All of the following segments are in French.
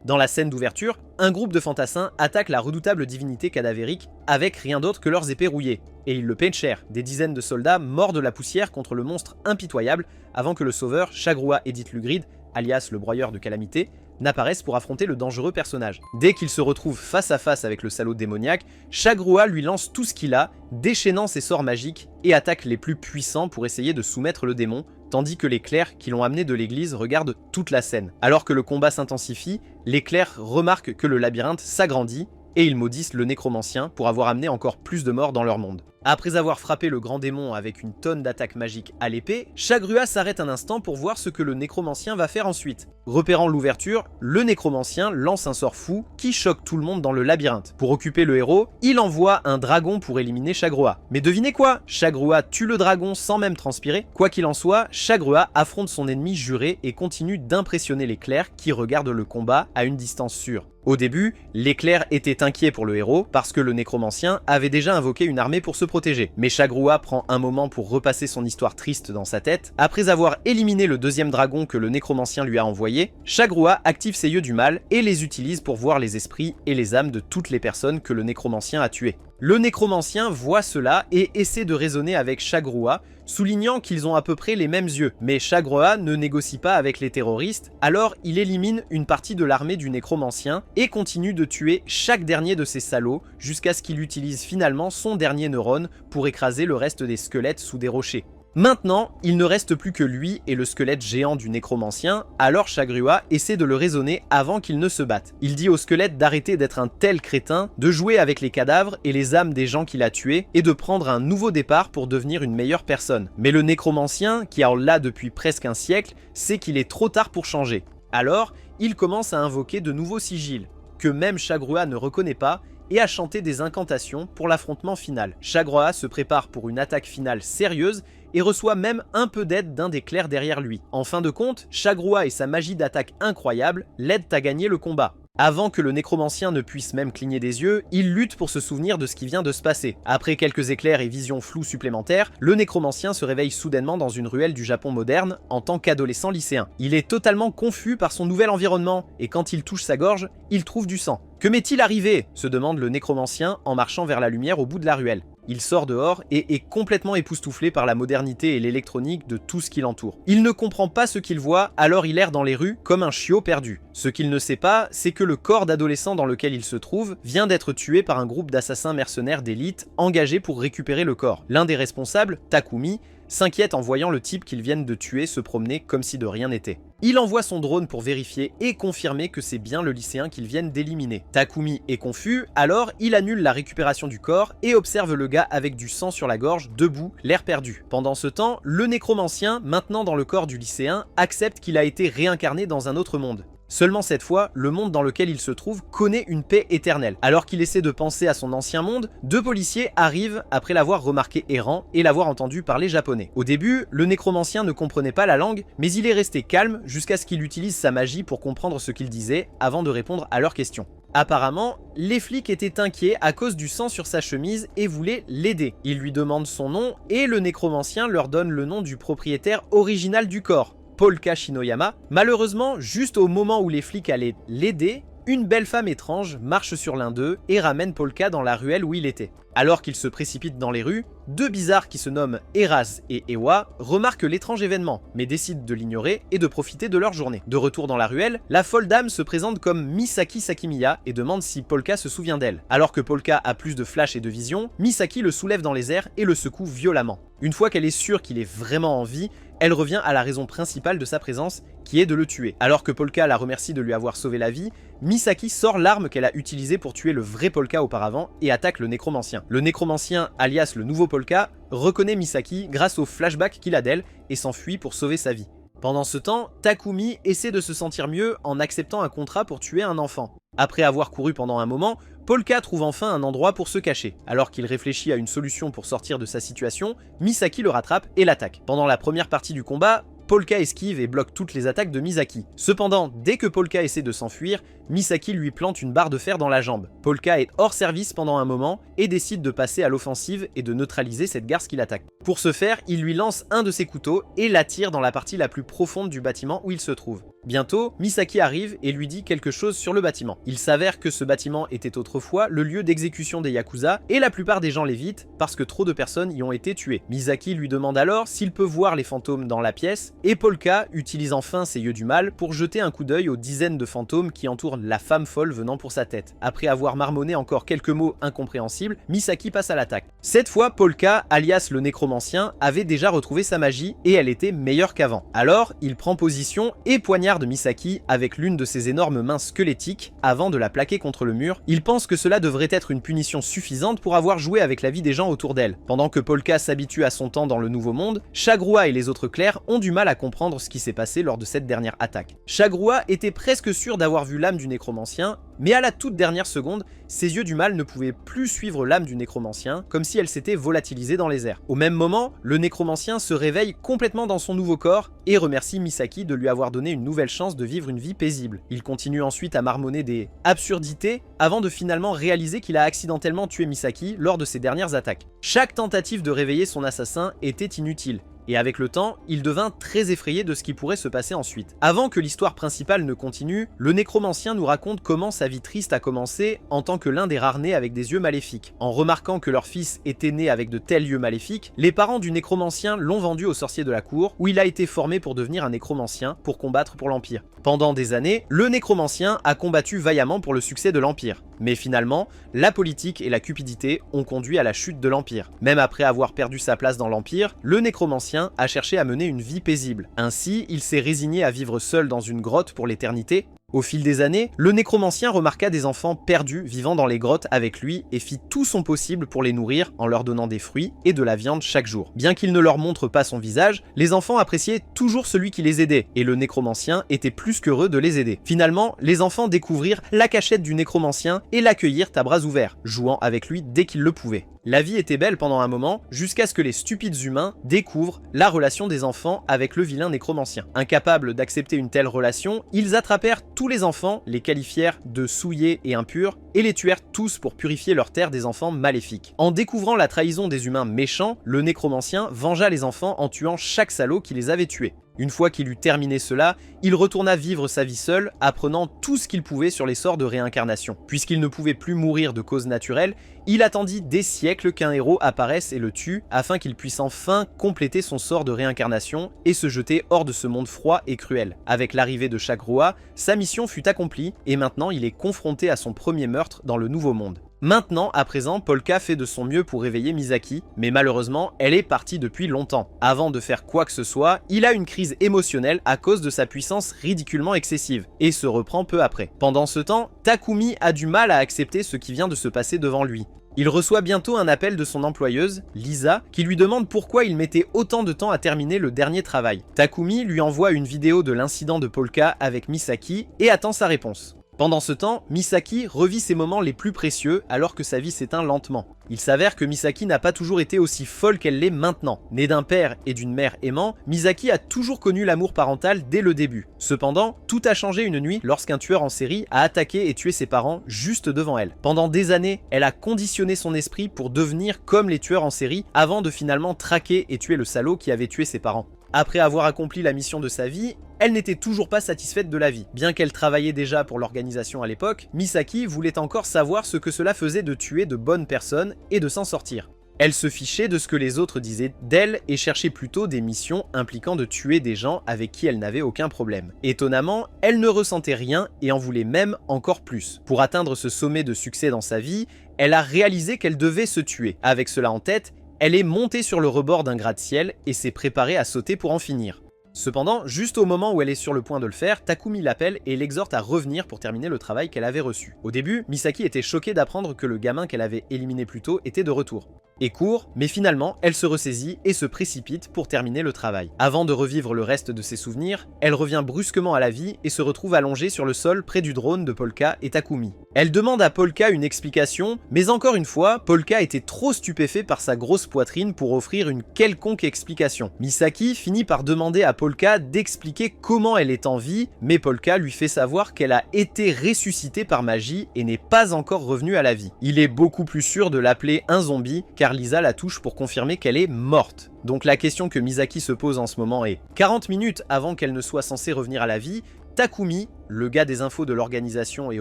Dans la scène d'ouverture, un groupe de fantassins attaque la redoutable divinité cadavérique avec rien d'autre que leurs épées rouillées. Et ils le payent cher, des dizaines de soldats morts de la poussière contre le monstre impitoyable avant que le sauveur Chagrua Edith Lugrid, alias le broyeur de calamité, n'apparaisse pour affronter le dangereux personnage. Dès qu'il se retrouve face à face avec le salaud démoniaque, Chagrua lui lance tout ce qu'il a, déchaînant ses sorts magiques, et attaque les plus puissants pour essayer de soumettre le démon, tandis que les clercs qui l'ont amené de l'église regardent toute la scène. Alors que le combat s'intensifie, les clercs remarquent que le labyrinthe s'agrandit, et ils maudissent le nécromancien pour avoir amené encore plus de morts dans leur monde. Après avoir frappé le grand démon avec une tonne d'attaques magiques à l'épée, Chagrua s'arrête un instant pour voir ce que le nécromancien va faire ensuite. Repérant l'ouverture, le nécromancien lance un sort fou qui choque tout le monde dans le labyrinthe. Pour occuper le héros, il envoie un dragon pour éliminer Chagrua. Mais devinez quoi? Chagrua tue le dragon sans même transpirer. Quoi qu'il en soit, Chagrua affronte son ennemi juré et continue d'impressionner les clercs qui regardent le combat à une distance sûre. Au début, les clercs étaient inquiets pour le héros parce que le nécromancien avait déjà invoqué une armée pour se protéger. Mais Chagrua prend un moment pour repasser son histoire triste dans sa tête. Après avoir éliminé le deuxième dragon que le nécromancien lui a envoyé, Chagrua active ses yeux du mal et les utilise pour voir les esprits et les âmes de toutes les personnes que le nécromancien a tuées. Le nécromancien voit cela et essaie de raisonner avec Chagrua, soulignant qu'ils ont à peu près les mêmes yeux. Mais Chagrua ne négocie pas avec les terroristes, alors il élimine une partie de l'armée du nécromancien et continue de tuer chaque dernier de ces salauds jusqu'à ce qu'il utilise finalement son dernier neurone pour écraser le reste des squelettes sous des rochers. Maintenant, il ne reste plus que lui et le squelette géant du nécromancien, alors Chagrua essaie de le raisonner avant qu'il ne se batte. Il dit au squelette d'arrêter d'être un tel crétin, de jouer avec les cadavres et les âmes des gens qu'il a tués, et de prendre un nouveau départ pour devenir une meilleure personne. Mais le nécromancien, qui est là depuis presque un siècle, sait qu'il est trop tard pour changer. Alors, il commence à invoquer de nouveaux sigils, que même Chagrua ne reconnaît pas, et à chanter des incantations pour l'affrontement final. Chagrua se prépare pour une attaque finale sérieuse et reçoit même un peu d'aide d'un des clercs derrière lui. En fin de compte, Chagrua et sa magie d'attaque incroyable l'aident à gagner le combat. Avant que le nécromancien ne puisse même cligner des yeux, il lutte pour se souvenir de ce qui vient de se passer. Après quelques éclairs et visions floues supplémentaires, le nécromancien se réveille soudainement dans une ruelle du Japon moderne en tant qu'adolescent lycéen. Il est totalement confus par son nouvel environnement, et quand il touche sa gorge, il trouve du sang. Que m'est-il arrivé? Se demande le nécromancien en marchant vers la lumière au bout de la ruelle. Il sort dehors et est complètement époustouflé par la modernité et l'électronique de tout ce qui l'entoure. Il ne comprend pas ce qu'il voit, alors il erre dans les rues comme un chiot perdu. Ce qu'il ne sait pas, c'est que le corps d'adolescent dans lequel il se trouve vient d'être tué par un groupe d'assassins mercenaires d'élite engagés pour récupérer le corps. L'un des responsables, Takumi, s'inquiète en voyant le type qu'ils viennent de tuer se promener comme si de rien n'était. Il envoie son drone pour vérifier et confirmer que c'est bien le lycéen qu'ils viennent d'éliminer. Takumi est confus, alors il annule la récupération du corps et observe le gars avec du sang sur la gorge, debout, l'air perdu. Pendant ce temps, le nécromancien, maintenant dans le corps du lycéen, accepte qu'il a été réincarné dans un autre monde. Seulement cette fois, le monde dans lequel il se trouve connaît une paix éternelle. Alors qu'il essaie de penser à son ancien monde, deux policiers arrivent après l'avoir remarqué errant et l'avoir entendu parler japonais. Au début, le nécromancien ne comprenait pas la langue, mais il est resté calme jusqu'à ce qu'il utilise sa magie pour comprendre ce qu'il disait avant de répondre à leurs questions. Apparemment, les flics étaient inquiets à cause du sang sur sa chemise et voulaient l'aider. Ils lui demandent son nom et le nécromancien leur donne le nom du propriétaire original du corps, Polka Shinoyama. Malheureusement, juste au moment où les flics allaient l'aider, une belle femme étrange marche sur l'un d'eux et ramène Polka dans la ruelle où il était. Alors qu'ils se précipitent dans les rues, deux bizarres qui se nomment Eras et Ewa remarquent l'étrange événement, mais décident de l'ignorer et de profiter de leur journée. De retour dans la ruelle, la folle dame se présente comme Misaki Sakimiya et demande si Polka se souvient d'elle. Alors que Polka a plus de flash et de vision, Misaki le soulève dans les airs et le secoue violemment. Une fois qu'elle est sûre qu'il est vraiment en vie, elle revient à la raison principale de sa présence, qui est de le tuer. Alors que Polka la remercie de lui avoir sauvé la vie, Misaki sort l'arme qu'elle a utilisée pour tuer le vrai Polka auparavant et attaque le nécromancien. Le nécromancien, alias le nouveau Polka, reconnaît Misaki grâce au flashback qu'il a d'elle et s'enfuit pour sauver sa vie. Pendant ce temps, Takumi essaie de se sentir mieux en acceptant un contrat pour tuer un enfant. Après avoir couru pendant un moment, Polka trouve enfin un endroit pour se cacher. Alors qu'il réfléchit à une solution pour sortir de sa situation, Misaki le rattrape et l'attaque. Pendant la première partie du combat, Polka esquive et bloque toutes les attaques de Misaki. Cependant, dès que Polka essaie de s'enfuir, Misaki lui plante une barre de fer dans la jambe. Polka est hors service pendant un moment et décide de passer à l'offensive et de neutraliser cette garce qui l'attaque. Pour ce faire, il lui lance un de ses couteaux et l'attire dans la partie la plus profonde du bâtiment où il se trouve. Bientôt, Misaki arrive et lui dit quelque chose sur le bâtiment. Il s'avère que ce bâtiment était autrefois le lieu d'exécution des Yakuza et la plupart des gens l'évitent parce que trop de personnes y ont été tuées. Misaki lui demande alors s'il peut voir les fantômes dans la pièce et Polka utilise enfin ses yeux du mal pour jeter un coup d'œil aux dizaines de fantômes qui entourent la femme folle venant pour sa tête. Après avoir marmonné encore quelques mots incompréhensibles, Misaki passe à l'attaque. Cette fois, Polka, alias le nécromancien, avait déjà retrouvé sa magie et elle était meilleure qu'avant. Alors, il prend position et poignarde Misaki avec l'une de ses énormes mains squelettiques avant de la plaquer contre le mur. Il pense que cela devrait être une punition suffisante pour avoir joué avec la vie des gens autour d'elle. Pendant que Polka s'habitue à son temps dans le nouveau monde, Shagrua et les autres clercs ont du mal à comprendre ce qui s'est passé lors de cette dernière attaque. Shagrua était presque sûr d'avoir vu l'âme du nécromancien, mais à la toute dernière seconde, ses yeux du mal ne pouvaient plus suivre l'âme du nécromancien, comme si elle s'était volatilisée dans les airs. Au même moment, le nécromancien se réveille complètement dans son nouveau corps et remercie Misaki de lui avoir donné une nouvelle chance de vivre une vie paisible. Il continue ensuite à marmonner des absurdités avant de finalement réaliser qu'il a accidentellement tué Misaki lors de ses dernières attaques. Chaque tentative de réveiller son assassin était inutile. Et avec le temps, il devint très effrayé de ce qui pourrait se passer ensuite. Avant que l'histoire principale ne continue, le nécromancien nous raconte comment sa vie triste a commencé en tant que l'un des rares nés avec des yeux maléfiques. En remarquant que leur fils était né avec de tels yeux maléfiques, les parents du nécromancien l'ont vendu au sorcier de la cour, où il a été formé pour devenir un nécromancien pour combattre pour l'Empire. Pendant des années, le nécromancien a combattu vaillamment pour le succès de l'Empire. Mais finalement, la politique et la cupidité ont conduit à la chute de l'Empire. Même après avoir perdu sa place dans l'Empire, le nécromancien a cherché à mener une vie paisible. Ainsi, il s'est résigné à vivre seul dans une grotte pour l'éternité. Au fil des années, le nécromancien remarqua des enfants perdus vivant dans les grottes avec lui et fit tout son possible pour les nourrir en leur donnant des fruits et de la viande chaque jour. Bien qu'il ne leur montre pas son visage, les enfants appréciaient toujours celui qui les aidait et le nécromancien était plus qu'heureux de les aider. Finalement, les enfants découvrirent la cachette du nécromancien et l'accueillirent à bras ouverts, jouant avec lui dès qu'ils le pouvaient. La vie était belle pendant un moment, jusqu'à ce que les stupides humains découvrent la relation des enfants avec le vilain nécromancien. Incapables d'accepter une telle relation, ils attrapèrent tous les enfants, les qualifièrent de souillés et impurs, et les tuèrent tous pour purifier leur terre des enfants maléfiques. En découvrant la trahison des humains méchants, le nécromancien vengea les enfants en tuant chaque salaud qui les avait tués. Une fois qu'il eut terminé cela, il retourna vivre sa vie seul, apprenant tout ce qu'il pouvait sur les sorts de réincarnation. Puisqu'il ne pouvait plus mourir de cause naturelle, il attendit des siècles qu'un héros apparaisse et le tue, afin qu'il puisse enfin compléter son sort de réincarnation et se jeter hors de ce monde froid et cruel. Avec l'arrivée de Shagrua, sa mission fut accomplie, et maintenant il est confronté à son premier meurtre dans le nouveau monde. Maintenant, à présent, Polka fait de son mieux pour réveiller Misaki, mais malheureusement, elle est partie depuis longtemps. Avant de faire quoi que ce soit, il a une crise émotionnelle à cause de sa puissance ridiculement excessive, et se reprend peu après. Pendant ce temps, Takumi a du mal à accepter ce qui vient de se passer devant lui. Il reçoit bientôt un appel de son employeuse, Lisa, qui lui demande pourquoi il mettait autant de temps à terminer le dernier travail. Takumi lui envoie une vidéo de l'incident de Polka avec Misaki et attend sa réponse. Pendant ce temps, Misaki revit ses moments les plus précieux alors que sa vie s'éteint lentement. Il s'avère que Misaki n'a pas toujours été aussi folle qu'elle l'est maintenant. Née d'un père et d'une mère aimants, Misaki a toujours connu l'amour parental dès le début. Cependant, tout a changé une nuit lorsqu'un tueur en série a attaqué et tué ses parents juste devant elle. Pendant des années, elle a conditionné son esprit pour devenir comme les tueurs en série avant de finalement traquer et tuer le salaud qui avait tué ses parents. Après avoir accompli la mission de sa vie, elle n'était toujours pas satisfaite de la vie. Bien qu'elle travaillait déjà pour l'organisation à l'époque, Misaki voulait encore savoir ce que cela faisait de tuer de bonnes personnes et de s'en sortir. Elle se fichait de ce que les autres disaient d'elle et cherchait plutôt des missions impliquant de tuer des gens avec qui elle n'avait aucun problème. Étonnamment, elle ne ressentait rien et en voulait même encore plus. Pour atteindre ce sommet de succès dans sa vie, elle a réalisé qu'elle devait se tuer. Avec cela en tête, elle est montée sur le rebord d'un gratte-ciel et s'est préparée à sauter pour en finir. Cependant, juste au moment où elle est sur le point de le faire, Takumi l'appelle et l'exhorte à revenir pour terminer le travail qu'elle avait reçu. Au début, Misaki était choquée d'apprendre que le gamin qu'elle avait éliminé plus tôt était de retour. Et court, mais finalement, elle se ressaisit et se précipite pour terminer le travail. Avant de revivre le reste de ses souvenirs, elle revient brusquement à la vie et se retrouve allongée sur le sol près du drone de Polka et Takumi. Elle demande à Polka une explication, mais encore une fois, Polka était trop stupéfait par sa grosse poitrine pour offrir une quelconque explication. Misaki finit par demander à Polka d'expliquer comment elle est en vie, mais Polka lui fait savoir qu'elle a été ressuscitée par magie et n'est pas encore revenue à la vie. Il est beaucoup plus sûr de l'appeler un zombie, car Lisa la touche pour confirmer qu'elle est morte. Donc la question que Misaki se pose en ce moment est 40 minutes avant qu'elle ne soit censée revenir à la vie, Takumi, le gars des infos de l'organisation et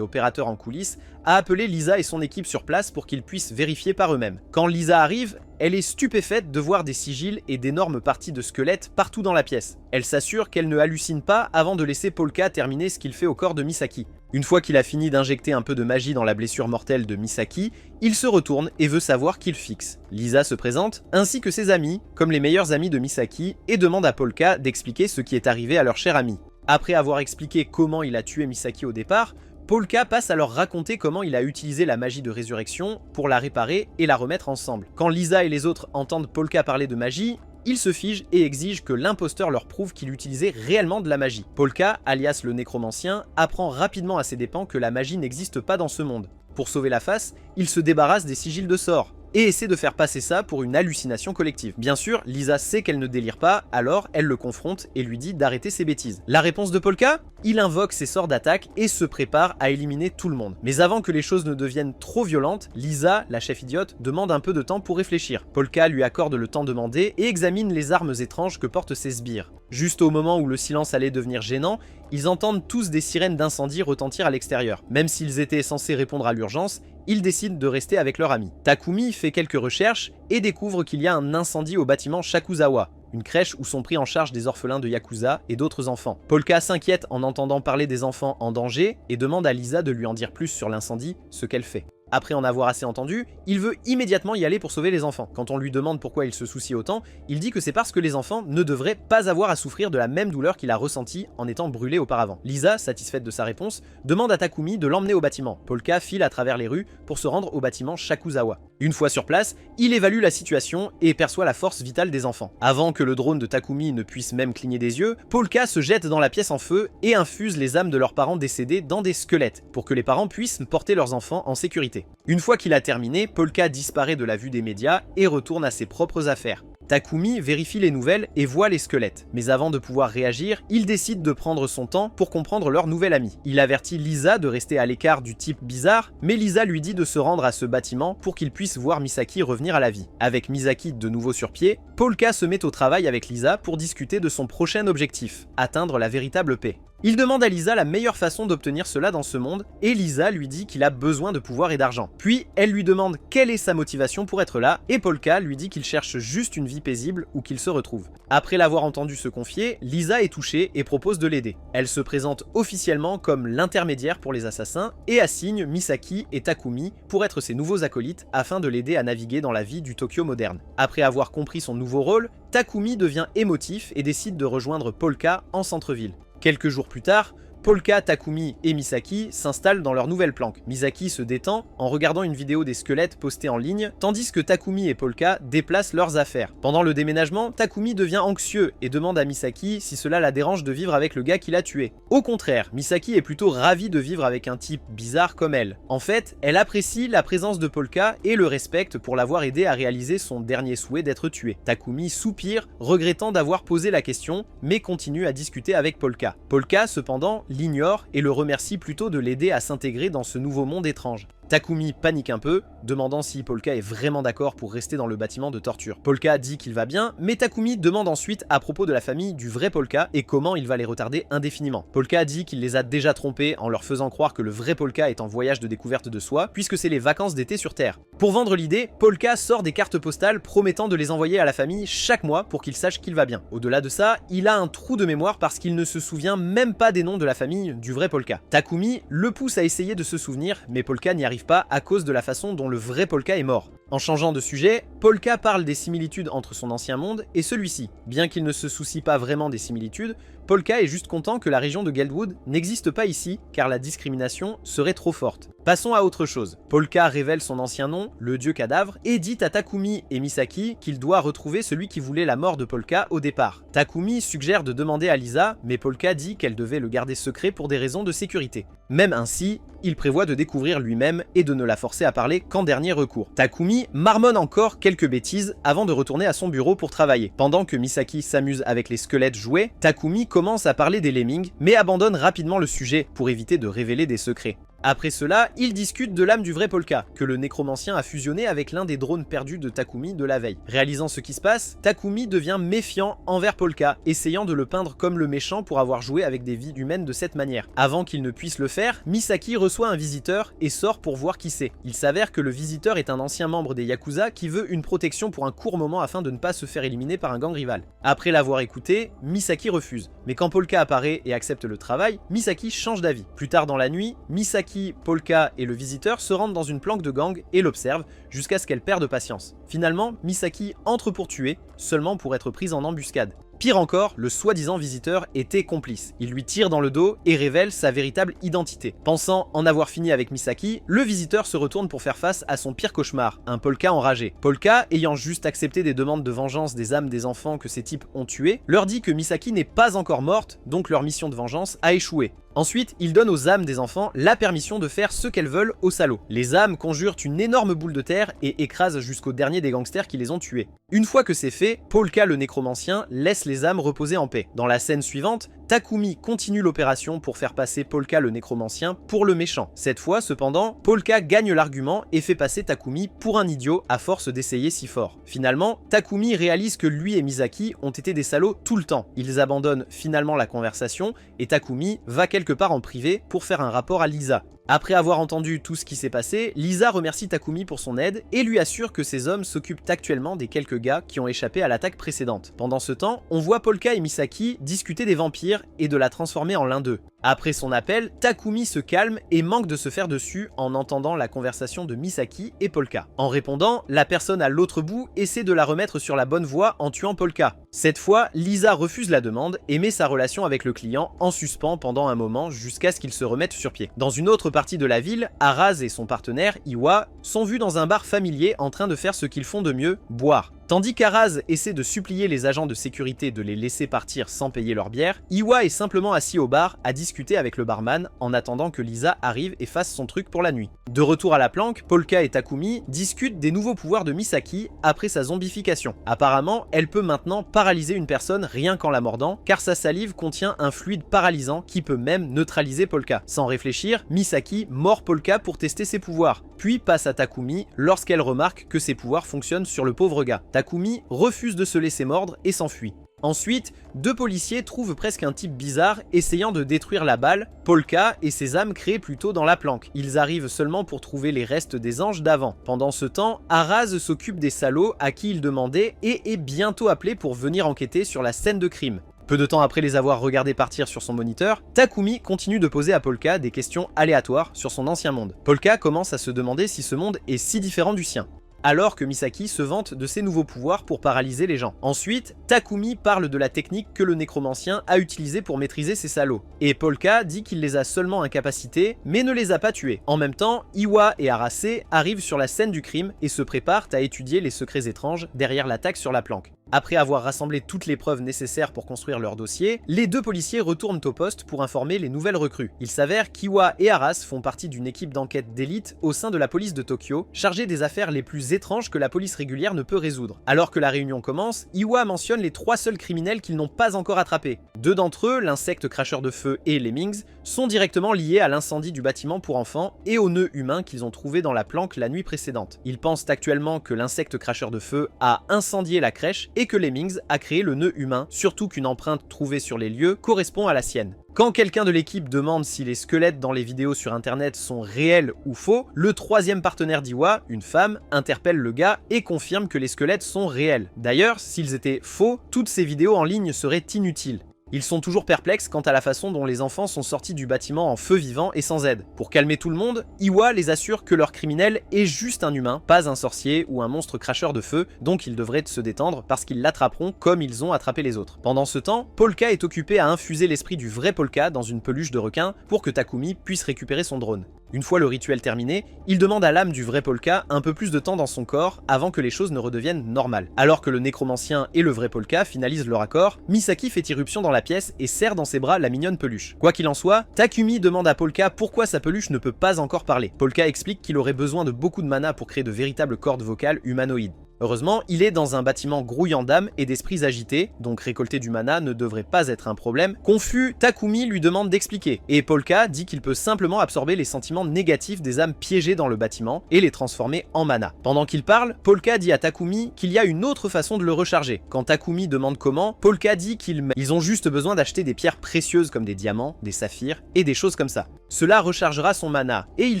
opérateur en coulisses, a appelé Lisa et son équipe sur place pour qu'ils puissent vérifier par eux-mêmes. Quand Lisa arrive, elle est stupéfaite de voir des sigils et d'énormes parties de squelettes partout dans la pièce. Elle s'assure qu'elle ne hallucine pas avant de laisser Polka terminer ce qu'il fait au corps de Misaki. Une fois qu'il a fini d'injecter un peu de magie dans la blessure mortelle de Misaki, il se retourne et veut savoir qui le fixe. Lisa se présente, ainsi que ses amis, comme les meilleurs amis de Misaki, et demande à Polka d'expliquer ce qui est arrivé à leur cher ami. Après avoir expliqué comment il a tué Misaki au départ, Polka passe à leur raconter comment il a utilisé la magie de résurrection pour la réparer et la remettre ensemble. Quand Lisa et les autres entendent Polka parler de magie, ils se figent et exigent que l'imposteur leur prouve qu'il utilisait réellement de la magie. Polka, alias le nécromancien, apprend rapidement à ses dépens que la magie n'existe pas dans ce monde. Pour sauver la face, il se débarrasse des sigils de sort et essaie de faire passer ça pour une hallucination collective. Bien sûr, Lisa sait qu'elle ne délire pas, alors elle le confronte et lui dit d'arrêter ses bêtises. La réponse de Polka ? Il invoque ses sorts d'attaque et se prépare à éliminer tout le monde. Mais avant que les choses ne deviennent trop violentes, Lisa, la chef idiote, demande un peu de temps pour réfléchir. Polka lui accorde le temps demandé et examine les armes étranges que portent ses sbires. Juste au moment où le silence allait devenir gênant, ils entendent tous des sirènes d'incendie retentir à l'extérieur. Même s'ils étaient censés répondre à l'urgence, ils décident de rester avec leur ami. Takumi fait quelques recherches et découvre qu'il y a un incendie au bâtiment Shakuzawa, une crèche où sont pris en charge des orphelins de Yakuza et d'autres enfants. Polka s'inquiète en entendant parler des enfants en danger et demande à Lisa de lui en dire plus sur l'incendie, ce qu'elle fait. Après en avoir assez entendu, il veut immédiatement y aller pour sauver les enfants. Quand on lui demande pourquoi il se soucie autant, il dit que c'est parce que les enfants ne devraient pas avoir à souffrir de la même douleur qu'il a ressentie en étant brûlé auparavant. Lisa, satisfaite de sa réponse, demande à Takumi de l'emmener au bâtiment. Polka file à travers les rues pour se rendre au bâtiment Shakuzawa. Une fois sur place, il évalue la situation et perçoit la force vitale des enfants. Avant que le drone de Takumi ne puisse même cligner des yeux, Polka se jette dans la pièce en feu et infuse les âmes de leurs parents décédés dans des squelettes pour que les parents puissent porter leurs enfants en sécurité. Une fois qu'il a terminé, Polka disparaît de la vue des médias et retourne à ses propres affaires. Takumi vérifie les nouvelles et voit les squelettes, mais avant de pouvoir réagir, il décide de prendre son temps pour comprendre leur nouvel ami. Il avertit Lisa de rester à l'écart du type bizarre, mais Lisa lui dit de se rendre à ce bâtiment pour qu'il puisse voir Misaki revenir à la vie. Avec Misaki de nouveau sur pied, Polka se met au travail avec Lisa pour discuter de son prochain objectif, atteindre la véritable paix. Il demande à Lisa la meilleure façon d'obtenir cela dans ce monde, et Lisa lui dit qu'il a besoin de pouvoir et d'argent. Puis, elle lui demande quelle est sa motivation pour être là, et Polka lui dit qu'il cherche juste une vie paisible où qu'il se retrouve. Après l'avoir entendu se confier, Lisa est touchée et propose de l'aider. Elle se présente officiellement comme l'intermédiaire pour les assassins, et assigne Misaki et Takumi pour être ses nouveaux acolytes afin de l'aider à naviguer dans la vie du Tokyo moderne. Après avoir compris son nouveau rôle, Takumi devient émotif et décide de rejoindre Polka en centre-ville. Quelques jours plus tard, Polka, Takumi et Misaki s'installent dans leur nouvelle planque. Misaki se détend en regardant une vidéo des squelettes postée en ligne, tandis que Takumi et Polka déplacent leurs affaires. Pendant le déménagement, Takumi devient anxieux et demande à Misaki si cela la dérange de vivre avec le gars qui l'a tué. Au contraire, Misaki est plutôt ravie de vivre avec un type bizarre comme elle. En fait, elle apprécie la présence de Polka et le respecte pour l'avoir aidé à réaliser son dernier souhait d'être tué. Takumi soupire, regrettant d'avoir posé la question, mais continue à discuter avec Polka. Polka, cependant, l'ignore et le remercie plutôt de l'aider à s'intégrer dans ce nouveau monde étrange. Takumi panique un peu, demandant si Polka est vraiment d'accord pour rester dans le bâtiment de torture. Polka dit qu'il va bien, mais Takumi demande ensuite à propos de la famille du vrai Polka et comment il va les retarder indéfiniment. Polka dit qu'il les a déjà trompés en leur faisant croire que le vrai Polka est en voyage de découverte de soi, puisque c'est les vacances d'été sur Terre. Pour vendre l'idée, Polka sort des cartes postales promettant de les envoyer à la famille chaque mois pour qu'ils sachent qu'il va bien. Au-delà de ça, il a un trou de mémoire parce qu'il ne se souvient même pas des noms de la famille du vrai Polka. Takumi le pousse à essayer de se souvenir, mais Polka n'y arrive pas à cause de la façon dont le vrai Polka est mort. En changeant de sujet, Polka parle des similitudes entre son ancien monde et celui-ci. Bien qu'il ne se soucie pas vraiment des similitudes, Polka est juste content que la région de Geldwood n'existe pas ici, car la discrimination serait trop forte. Passons à autre chose. Polka révèle son ancien nom, le dieu cadavre, et dit à Takumi et Misaki qu'il doit retrouver celui qui voulait la mort de Polka au départ. Takumi suggère de demander à Lisa, mais Polka dit qu'elle devait le garder secret pour des raisons de sécurité. Même ainsi, il prévoit de découvrir lui-même et de ne la forcer à parler qu'en dernier recours. Takumi marmonne encore quelques bêtises avant de retourner à son bureau pour travailler. Pendant que Misaki s'amuse avec les squelettes jouets, Takumi commence à parler des lemmings, mais abandonne rapidement le sujet pour éviter de révéler des secrets. Après cela, ils discutent de l'âme du vrai Polka, que le nécromancien a fusionné avec l'un des drones perdus de Takumi de la veille. Réalisant ce qui se passe, Takumi devient méfiant envers Polka, essayant de le peindre comme le méchant pour avoir joué avec des vies humaines de cette manière. Avant qu'il ne puisse le faire, Misaki reçoit un visiteur et sort pour voir qui c'est. Il s'avère que le visiteur est un ancien membre des Yakuza qui veut une protection pour un court moment afin de ne pas se faire éliminer par un gang rival. Après l'avoir écouté, Misaki refuse. Mais quand Polka apparaît et accepte le travail, Misaki change d'avis. Plus tard dans la nuit, Misaki, Polka et le visiteur se rendent dans une planque de gang et l'observent jusqu'à ce qu'elle perde patience. Finalement, Misaki entre pour tuer, seulement pour être prise en embuscade. Pire encore, le soi-disant visiteur était complice. Il lui tire dans le dos et révèle sa véritable identité. Pensant en avoir fini avec Misaki, le visiteur se retourne pour faire face à son pire cauchemar, un Polka enragé. Polka, ayant juste accepté des demandes de vengeance des âmes des enfants que ces types ont tués, leur dit que Misaki n'est pas encore morte, donc leur mission de vengeance a échoué. Ensuite, il donne aux âmes des enfants la permission de faire ce qu'elles veulent aux salauds. Les âmes conjurent une énorme boule de terre et écrasent jusqu'au dernier des gangsters qui les ont tués. Une fois que c'est fait, Polka le nécromancien laisse les âmes reposer en paix. Dans la scène suivante, Takumi continue l'opération pour faire passer Polka le nécromancien pour le méchant. Cette fois, cependant, Polka gagne l'argument et fait passer Takumi pour un idiot à force d'essayer si fort. Finalement, Takumi réalise que lui et Misaki ont été des salauds tout le temps. Ils abandonnent finalement la conversation et Takumi va quelque part en privé pour faire un rapport à Lisa. Après avoir entendu tout ce qui s'est passé, Lisa remercie Takumi pour son aide et lui assure que ses hommes s'occupent actuellement des quelques gars qui ont échappé à l'attaque précédente. Pendant ce temps, on voit Polka et Misaki discuter des vampires et de la transformer en l'un d'eux. Après son appel, Takumi se calme et manque de se faire dessus en entendant la conversation de Misaki et Polka. En répondant, la personne à l'autre bout essaie de la remettre sur la bonne voie en tuant Polka. Cette fois, Lisa refuse la demande et met sa relation avec le client en suspens pendant un moment jusqu'à ce qu'il se remette sur pied. Dans une autre partie de la ville, Araz et son partenaire, Iwa, sont vus dans un bar familier en train de faire ce qu'ils font de mieux, boire. Tandis qu'Araz essaie de supplier les agents de sécurité de les laisser partir sans payer leur bière, Iwa est simplement assis au bar à discuter avec le barman en attendant que Lisa arrive et fasse son truc pour la nuit. De retour à la planque, Polka et Takumi discutent des nouveaux pouvoirs de Misaki après sa zombification. Apparemment, elle peut maintenant paralyser une personne rien qu'en la mordant, car sa salive contient un fluide paralysant qui peut même neutraliser Polka. Sans réfléchir, Misaki mord Polka pour tester ses pouvoirs, puis passe à Takumi lorsqu'elle remarque que ses pouvoirs fonctionnent sur le pauvre gars. Takumi refuse de se laisser mordre et s'enfuit. Ensuite, deux policiers trouvent presque un type bizarre essayant de détruire la balle, Polka et ses âmes créées plus tôt dans la planque. Ils arrivent seulement pour trouver les restes des anges d'avant. Pendant ce temps, Araz s'occupe des salauds à qui il demandait et est bientôt appelé pour venir enquêter sur la scène de crime. Peu de temps après les avoir regardés partir sur son moniteur, Takumi continue de poser à Polka des questions aléatoires sur son ancien monde. Polka commence à se demander si ce monde est si différent du sien, alors que Misaki se vante de ses nouveaux pouvoirs pour paralyser les gens. Ensuite, Takumi parle de la technique que le nécromancien a utilisée pour maîtriser ces salauds, et Polka dit qu'il les a seulement incapacités, mais ne les a pas tués. En même temps, Iwa et Arase arrivent sur la scène du crime et se préparent à étudier les secrets étranges derrière l'attaque sur la planque. Après avoir rassemblé toutes les preuves nécessaires pour construire leur dossier, les deux policiers retournent au poste pour informer les nouvelles recrues. Il s'avère qu'Iwa et Aras font partie d'une équipe d'enquête d'élite au sein de la police de Tokyo, chargée des affaires les plus étranges que la police régulière ne peut résoudre. Alors que la réunion commence, Iwa mentionne les 3 seuls criminels qu'ils n'ont pas encore attrapés. 2 d'entre eux, l'insecte cracheur de feu et Lemmings, sont directement liés à l'incendie du bâtiment pour enfants et au nœud humain qu'ils ont trouvé dans la planque la nuit précédente. Ils pensent actuellement que l'insecte cracheur de feu a incendié la crèche et que Lemmings a créé le nœud humain, surtout qu'une empreinte trouvée sur les lieux correspond à la sienne. Quand quelqu'un de l'équipe demande si les squelettes dans les vidéos sur internet sont réels ou faux, le 3e partenaire d'Iwa, une femme, interpelle le gars et confirme que les squelettes sont réels. D'ailleurs, s'ils étaient faux, toutes ces vidéos en ligne seraient inutiles. Ils sont toujours perplexes quant à la façon dont les enfants sont sortis du bâtiment en feu vivant et sans aide. Pour calmer tout le monde, Iwa les assure que leur criminel est juste un humain, pas un sorcier ou un monstre cracheur de feu, donc ils devraient se détendre parce qu'ils l'attraperont comme ils ont attrapé les autres. Pendant ce temps, Polka est occupé à infuser l'esprit du vrai Polka dans une peluche de requin pour que Takumi puisse récupérer son drone. Une fois le rituel terminé, il demande à l'âme du vrai Polka un peu plus de temps dans son corps avant que les choses ne redeviennent normales. Alors que le nécromancien et le vrai Polka finalisent leur accord, Misaki fait irruption dans la pièce et serre dans ses bras la mignonne peluche. Quoi qu'il en soit, Takumi demande à Polka pourquoi sa peluche ne peut pas encore parler. Polka explique qu'il aurait besoin de beaucoup de mana pour créer de véritables cordes vocales humanoïdes. Heureusement, il est dans un bâtiment grouillant d'âmes et d'esprits agités, donc récolter du mana ne devrait pas être un problème. Confus, Takumi lui demande d'expliquer, et Polka dit qu'il peut simplement absorber les sentiments négatifs des âmes piégées dans le bâtiment et les transformer en mana. Pendant qu'il parle, Polka dit à Takumi qu'il y a une autre façon de le recharger. Quand Takumi demande comment, Polka dit qu'ils ont juste besoin d'acheter des pierres précieuses comme des diamants, des saphirs et des choses comme ça. Cela rechargera son mana et il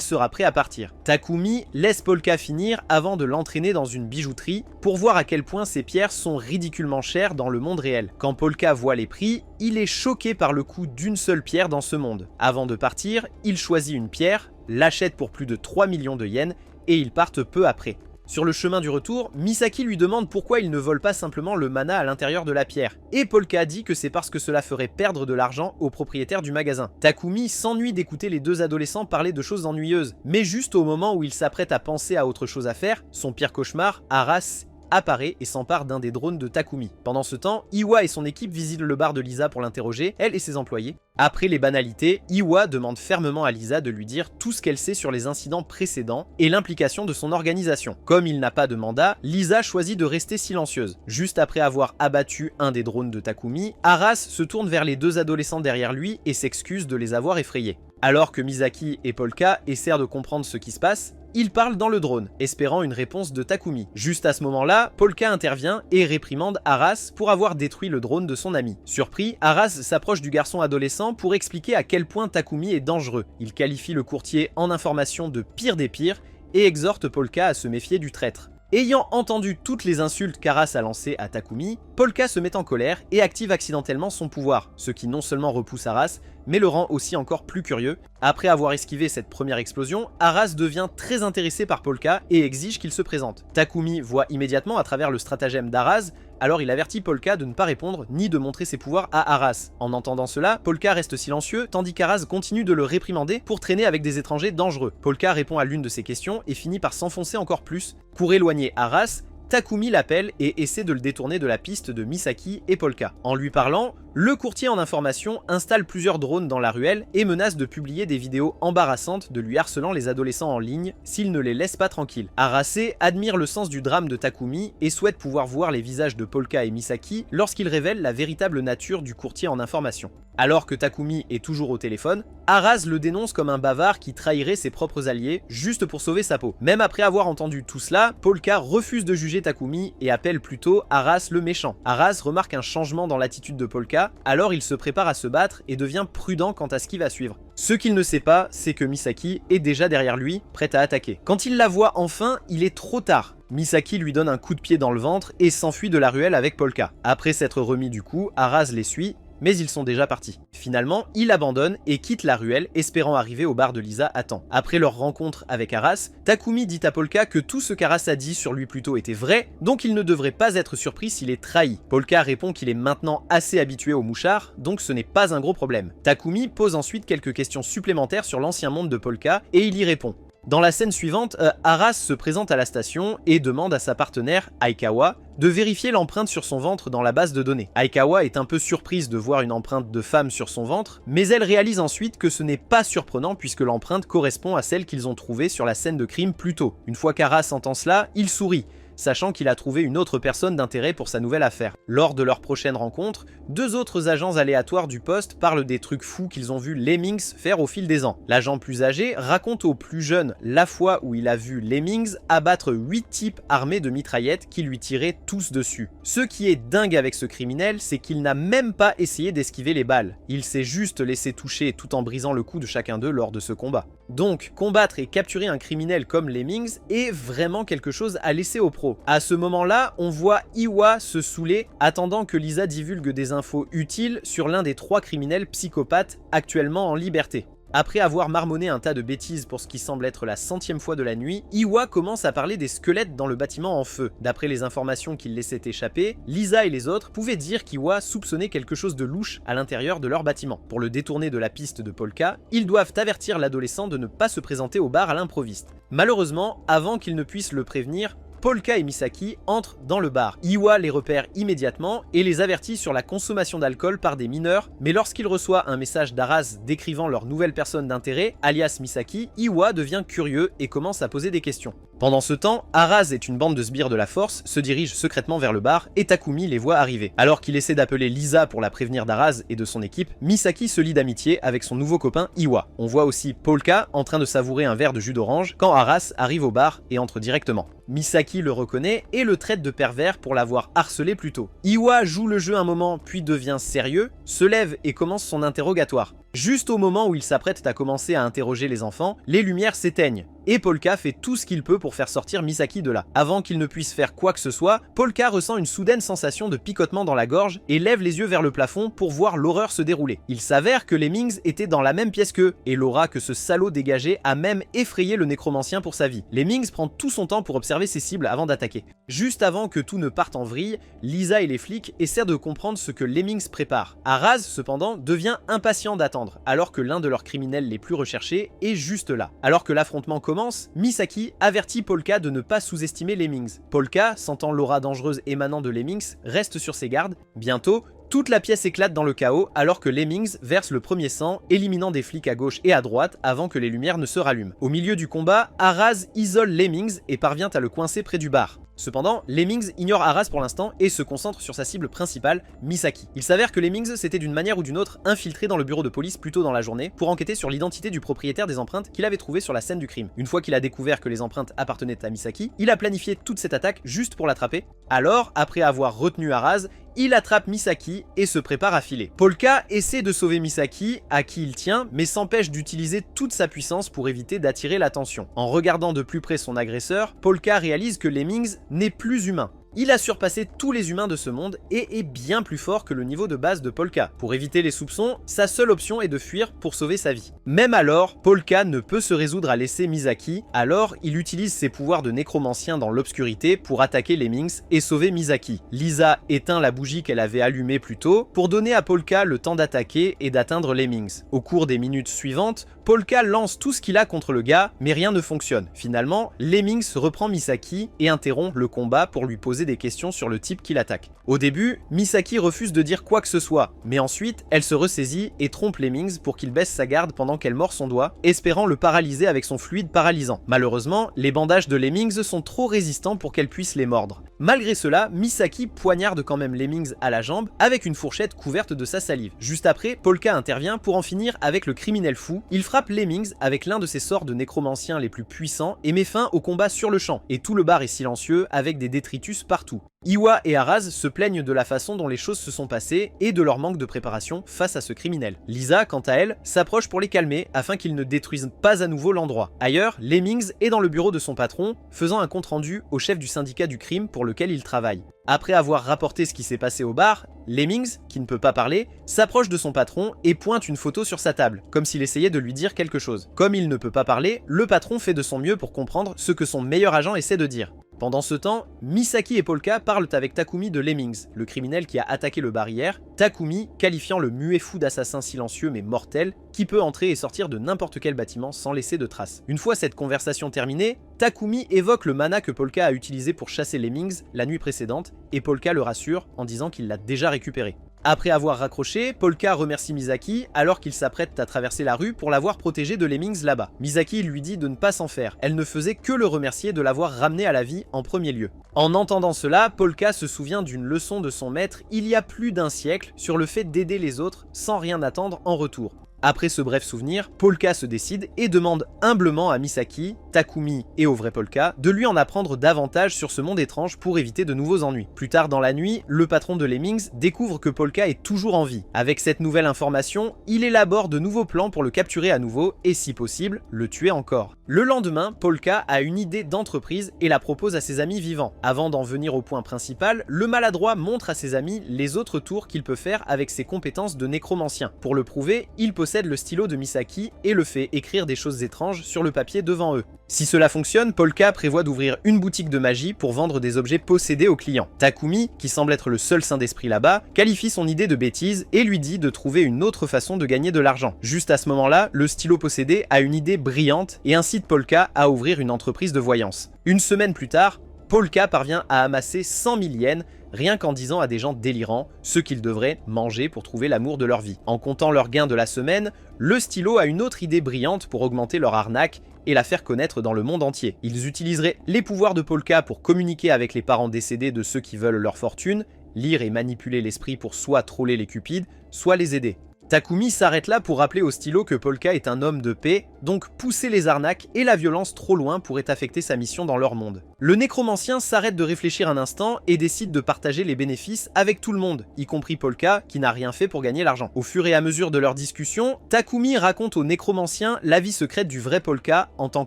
sera prêt à partir. Takumi laisse Polka finir avant de l'entraîner dans une bijouterie pour voir à quel point ces pierres sont ridiculement chères dans le monde réel. Quand Polka voit les prix, il est choqué par le coût d'une seule pierre dans ce monde. Avant de partir, il choisit une pierre, l'achète pour plus de 3 millions de yens et ils partent peu après. Sur le chemin du retour, Misaki lui demande pourquoi il ne vole pas simplement le mana à l'intérieur de la pierre, et Polka dit que c'est parce que cela ferait perdre de l'argent au propriétaire du magasin. Takumi s'ennuie d'écouter les deux adolescents parler de choses ennuyeuses, mais juste au moment où il s'apprête à penser à autre chose à faire, son pire cauchemar, Aras, apparaît et s'empare d'un des drones de Takumi. Pendant ce temps, Iwa et son équipe visitent le bar de Lisa pour l'interroger, elle et ses employés. Après les banalités, Iwa demande fermement à Lisa de lui dire tout ce qu'elle sait sur les incidents précédents et l'implication de son organisation. Comme il n'a pas de mandat, Lisa choisit de rester silencieuse. Juste après avoir abattu un des drones de Takumi, Aras se tourne vers les deux adolescents derrière lui et s'excuse de les avoir effrayés. Alors que Misaki et Polka essaient de comprendre ce qui se passe, ils parlent dans le drone, espérant une réponse de Takumi. Juste à ce moment-là, Polka intervient et réprimande Aras pour avoir détruit le drone de son ami. Surpris, Aras s'approche du garçon adolescent pour expliquer à quel point Takumi est dangereux. Il qualifie le courtier en information de pire des pires et exhorte Polka à se méfier du traître. Ayant entendu toutes les insultes qu'Aras a lancées à Takumi, Polka se met en colère et active accidentellement son pouvoir, ce qui non seulement repousse Aras, mais le rend aussi encore plus curieux. Après avoir esquivé cette première explosion, Aras devient très intéressé par Polka et exige qu'il se présente. Takumi voit immédiatement à travers le stratagème d'Aras, alors il avertit Polka de ne pas répondre ni de montrer ses pouvoirs à Aras. En entendant cela, Polka reste silencieux tandis qu'Aras continue de le réprimander pour traîner avec des étrangers dangereux. Polka répond à l'une de ses questions et finit par s'enfoncer encore plus. Pour éloigner Aras, Takumi l'appelle et essaie de le détourner de la piste de Misaki et Polka. En lui parlant, le courtier en information installe plusieurs drones dans la ruelle et menace de publier des vidéos embarrassantes de lui harcelant les adolescents en ligne s'il ne les laisse pas tranquilles. Arasé admire le sens du drame de Takumi et souhaite pouvoir voir les visages de Polka et Misaki lorsqu'il révèle la véritable nature du courtier en information. Alors que Takumi est toujours au téléphone, Aras le dénonce comme un bavard qui trahirait ses propres alliés juste pour sauver sa peau. Même après avoir entendu tout cela, Polka refuse de juger Takumi et appelle plutôt Aras le méchant. Aras remarque un changement dans l'attitude de Polka, alors il se prépare à se battre et devient prudent quant à ce qui va suivre. Ce qu'il ne sait pas, c'est que Misaki est déjà derrière lui, prête à attaquer. Quand il la voit enfin, il est trop tard. Misaki lui donne un coup de pied dans le ventre et s'enfuit de la ruelle avec Polka. Après s'être remis du coup, Aras les suit, mais ils sont déjà partis. Finalement, il abandonne et quitte la ruelle, espérant arriver au bar de Lisa à temps. Après leur rencontre avec Aras, Takumi dit à Polka que tout ce qu'Aras a dit sur lui plus tôt était vrai, donc il ne devrait pas être surpris s'il est trahi. Polka répond qu'il est maintenant assez habitué aux mouchards, donc ce n'est pas un gros problème. Takumi pose ensuite quelques questions supplémentaires sur l'ancien monde de Polka, et il y répond. Dans la scène suivante, Aras se présente à la station et demande à sa partenaire, Aikawa, de vérifier l'empreinte sur son ventre dans la base de données. Aikawa est un peu surprise de voir une empreinte de femme sur son ventre, mais elle réalise ensuite que ce n'est pas surprenant puisque l'empreinte correspond à celle qu'ils ont trouvée sur la scène de crime plus tôt. Une fois qu'Aras entend cela, il sourit, sachant qu'il a trouvé une autre personne d'intérêt pour sa nouvelle affaire. Lors de leur prochaine rencontre, deux autres agents aléatoires du poste parlent des trucs fous qu'ils ont vu Lemmings faire au fil des ans. L'agent plus âgé raconte au plus jeune la fois où il a vu Lemmings abattre 8 types armés de mitraillettes qui lui tiraient tous dessus. Ce qui est dingue avec ce criminel, c'est qu'il n'a même pas essayé d'esquiver les balles. Il s'est juste laissé toucher tout en brisant le cou de chacun d'eux lors de ce combat. Donc, combattre et capturer un criminel comme Lemmings est vraiment quelque chose à laisser aux pros. À ce moment-là, on voit Iwa se saouler, attendant que Lisa divulgue des infos utiles sur l'un des 3 criminels psychopathes actuellement en liberté. Après avoir marmonné un tas de bêtises pour ce qui semble être la 100e fois de la nuit, Iwa commence à parler des squelettes dans le bâtiment en feu. D'après les informations qu'il laissait échapper, Lisa et les autres pouvaient dire qu'Iwa soupçonnait quelque chose de louche à l'intérieur de leur bâtiment. Pour le détourner de la piste de Polka, ils doivent avertir l'adolescent de ne pas se présenter au bar à l'improviste. Malheureusement, avant qu'il ne puisse le prévenir, Polka et Misaki entrent dans le bar. Iwa les repère immédiatement et les avertit sur la consommation d'alcool par des mineurs, mais lorsqu'il reçoit un message d'Araz décrivant leur nouvelle personne d'intérêt, alias Misaki, Iwa devient curieux et commence à poser des questions. Pendant ce temps, Araz et une bande de sbires de la force se dirigent secrètement vers le bar et Takumi les voit arriver. Alors qu'il essaie d'appeler Lisa pour la prévenir d'Araz et de son équipe, Misaki se lie d'amitié avec son nouveau copain Iwa. On voit aussi Polka en train de savourer un verre de jus d'orange quand Araz arrive au bar et entre directement. Misaki le reconnaît et le traite de pervers pour l'avoir harcelé plus tôt. Iwa joue le jeu un moment puis devient sérieux, se lève et commence son interrogatoire. Juste au moment où il s'apprête à commencer à interroger les enfants, les lumières s'éteignent, et Polka fait tout ce qu'il peut pour faire sortir Misaki de là. Avant qu'il ne puisse faire quoi que ce soit, Polka ressent une soudaine sensation de picotement dans la gorge et lève les yeux vers le plafond pour voir l'horreur se dérouler. Il s'avère que les Mings étaient dans la même pièce qu'eux, et l'aura que ce salaud dégageait a même effrayé le nécromancien pour sa vie. Les Mings prend tout son temps pour observer ses cibles avant d'attaquer. Juste avant que tout ne parte en vrille, Lisa et les flics essaient de comprendre ce que Lemmings prépare. Araz, cependant, devient impatient d'attendre, alors que l'un de leurs criminels les plus recherchés est juste là. Alors que l'affrontement commence, Misaki avertit Polka de ne pas sous-estimer Lemmings. Polka, sentant l'aura dangereuse émanant de Lemmings, reste sur ses gardes. Bientôt, toute la pièce éclate dans le chaos alors que Lemmings verse le premier sang, éliminant des flics à gauche et à droite avant que les lumières ne se rallument. Au milieu du combat, Araz isole Lemmings et parvient à le coincer près du bar. Cependant, Lemmings ignore Araz pour l'instant et se concentre sur sa cible principale, Misaki. Il s'avère que Lemmings s'était d'une manière ou d'une autre infiltré dans le bureau de police plus tôt dans la journée pour enquêter sur l'identité du propriétaire des empreintes qu'il avait trouvées sur la scène du crime. Une fois qu'il a découvert que les empreintes appartenaient à Misaki, il a planifié toute cette attaque juste pour l'attraper. Alors, après avoir retenu Araz, il attrape Misaki et se prépare à filer. Polka essaie de sauver Misaki, à qui il tient, mais s'empêche d'utiliser toute sa puissance pour éviter d'attirer l'attention. En regardant de plus près son agresseur, Polka réalise que Lemmings n'est plus humain. Il a surpassé tous les humains de ce monde et est bien plus fort que le niveau de base de Polka. Pour éviter les soupçons, sa seule option est de fuir pour sauver sa vie. Même alors, Polka ne peut se résoudre à laisser Misaki, alors il utilise ses pouvoirs de nécromancien dans l'obscurité pour attaquer Lemmings et sauver Misaki. Lisa éteint la bougie qu'elle avait allumée plus tôt pour donner à Polka le temps d'attaquer et d'atteindre Lemmings. Au cours des minutes suivantes, Polka lance tout ce qu'il a contre le gars, mais rien ne fonctionne. Finalement, Lemmings reprend Misaki et interrompt le combat pour lui poser des questions sur le type qui l'attaque. Au début, Misaki refuse de dire quoi que ce soit, mais ensuite, elle se ressaisit et trompe Lemmings pour qu'il baisse sa garde pendant qu'elle mord son doigt, espérant le paralyser avec son fluide paralysant. Malheureusement, les bandages de Lemmings sont trop résistants pour qu'elle puisse les mordre. Malgré cela, Misaki poignarde quand même Lemmings à la jambe avec une fourchette couverte de sa salive. Juste après, Polka intervient pour en finir avec le criminel fou. Il frappe Lemmings avec l'un de ses sorts de nécromancien les plus puissants et met fin au combat sur le champ. Et tout le bar est silencieux avec des détritus partout. Iwa et Araz se plaignent de la façon dont les choses se sont passées et de leur manque de préparation face à ce criminel. Lisa, quant à elle, s'approche pour les calmer afin qu'ils ne détruisent pas à nouveau l'endroit. Ailleurs, Lemmings est dans le bureau de son patron, faisant un compte-rendu au chef du syndicat du crime pour lequel il travaille. Après avoir rapporté ce qui s'est passé au bar, Lemmings, qui ne peut pas parler, s'approche de son patron et pointe une photo sur sa table, comme s'il essayait de lui dire quelque chose. Comme il ne peut pas parler, le patron fait de son mieux pour comprendre ce que son meilleur agent essaie de dire. Pendant ce temps, Misaki et Polka parlent avec Takumi de Lemmings, le criminel qui a attaqué le bar hier, Takumi qualifiant le muet fou d'assassin silencieux mais mortel, qui peut entrer et sortir de n'importe quel bâtiment sans laisser de traces. Une fois cette conversation terminée, Takumi évoque le mana que Polka a utilisé pour chasser Lemmings la nuit précédente, et Polka le rassure en disant qu'il l'a déjà récupéré. Après avoir raccroché, Polka remercie Misaki alors qu'il s'apprête à traverser la rue pour l'avoir protégé de Lemmings là-bas. Misaki lui dit de ne pas s'en faire, elle ne faisait que le remercier de l'avoir ramené à la vie en premier lieu. En entendant cela, Polka se souvient d'une leçon de son maître il y a plus d'un siècle sur le fait d'aider les autres sans rien attendre en retour. Après ce bref souvenir, Polka se décide et demande humblement à Misaki, Takumi et au vrai Polka de lui en apprendre davantage sur ce monde étrange pour éviter de nouveaux ennuis. Plus tard dans la nuit, le patron de Lemmings découvre que Polka est toujours en vie. Avec cette nouvelle information, il élabore de nouveaux plans pour le capturer à nouveau et si possible, le tuer encore. Le lendemain, Polka a une idée d'entreprise et la propose à ses amis vivants. Avant d'en venir au point principal, le maladroit montre à ses amis les autres tours qu'il peut faire avec ses compétences de nécromancien. Pour le prouver, il possède le stylo de Misaki et le fait écrire des choses étranges sur le papier devant eux. Si cela fonctionne, Polka prévoit d'ouvrir une boutique de magie pour vendre des objets possédés aux clients. Takumi, qui semble être le seul saint d'esprit là-bas, qualifie son idée de bêtise et lui dit de trouver une autre façon de gagner de l'argent. Juste à ce moment-là, le stylo possédé a une idée brillante et incite Polka à ouvrir une entreprise de voyance. Une semaine plus tard, Polka parvient à amasser 100 000 yens rien qu'en disant à des gens délirants ce qu'ils devraient manger pour trouver l'amour de leur vie. En comptant leurs gains de la semaine, le stylo a une autre idée brillante pour augmenter leur arnaque et la faire connaître dans le monde entier. Ils utiliseraient les pouvoirs de Polka pour communiquer avec les parents décédés de ceux qui veulent leur fortune, lire et manipuler l'esprit pour soit troller les cupides, soit les aider. Takumi s'arrête là pour rappeler au stylo que Polka est un homme de paix, donc pousser les arnaques et la violence trop loin pourrait affecter sa mission dans leur monde. Le nécromancien s'arrête de réfléchir un instant et décide de partager les bénéfices avec tout le monde, y compris Polka qui n'a rien fait pour gagner l'argent. Au fur et à mesure de leur discussion, Takumi raconte au nécromancien la vie secrète du vrai Polka en tant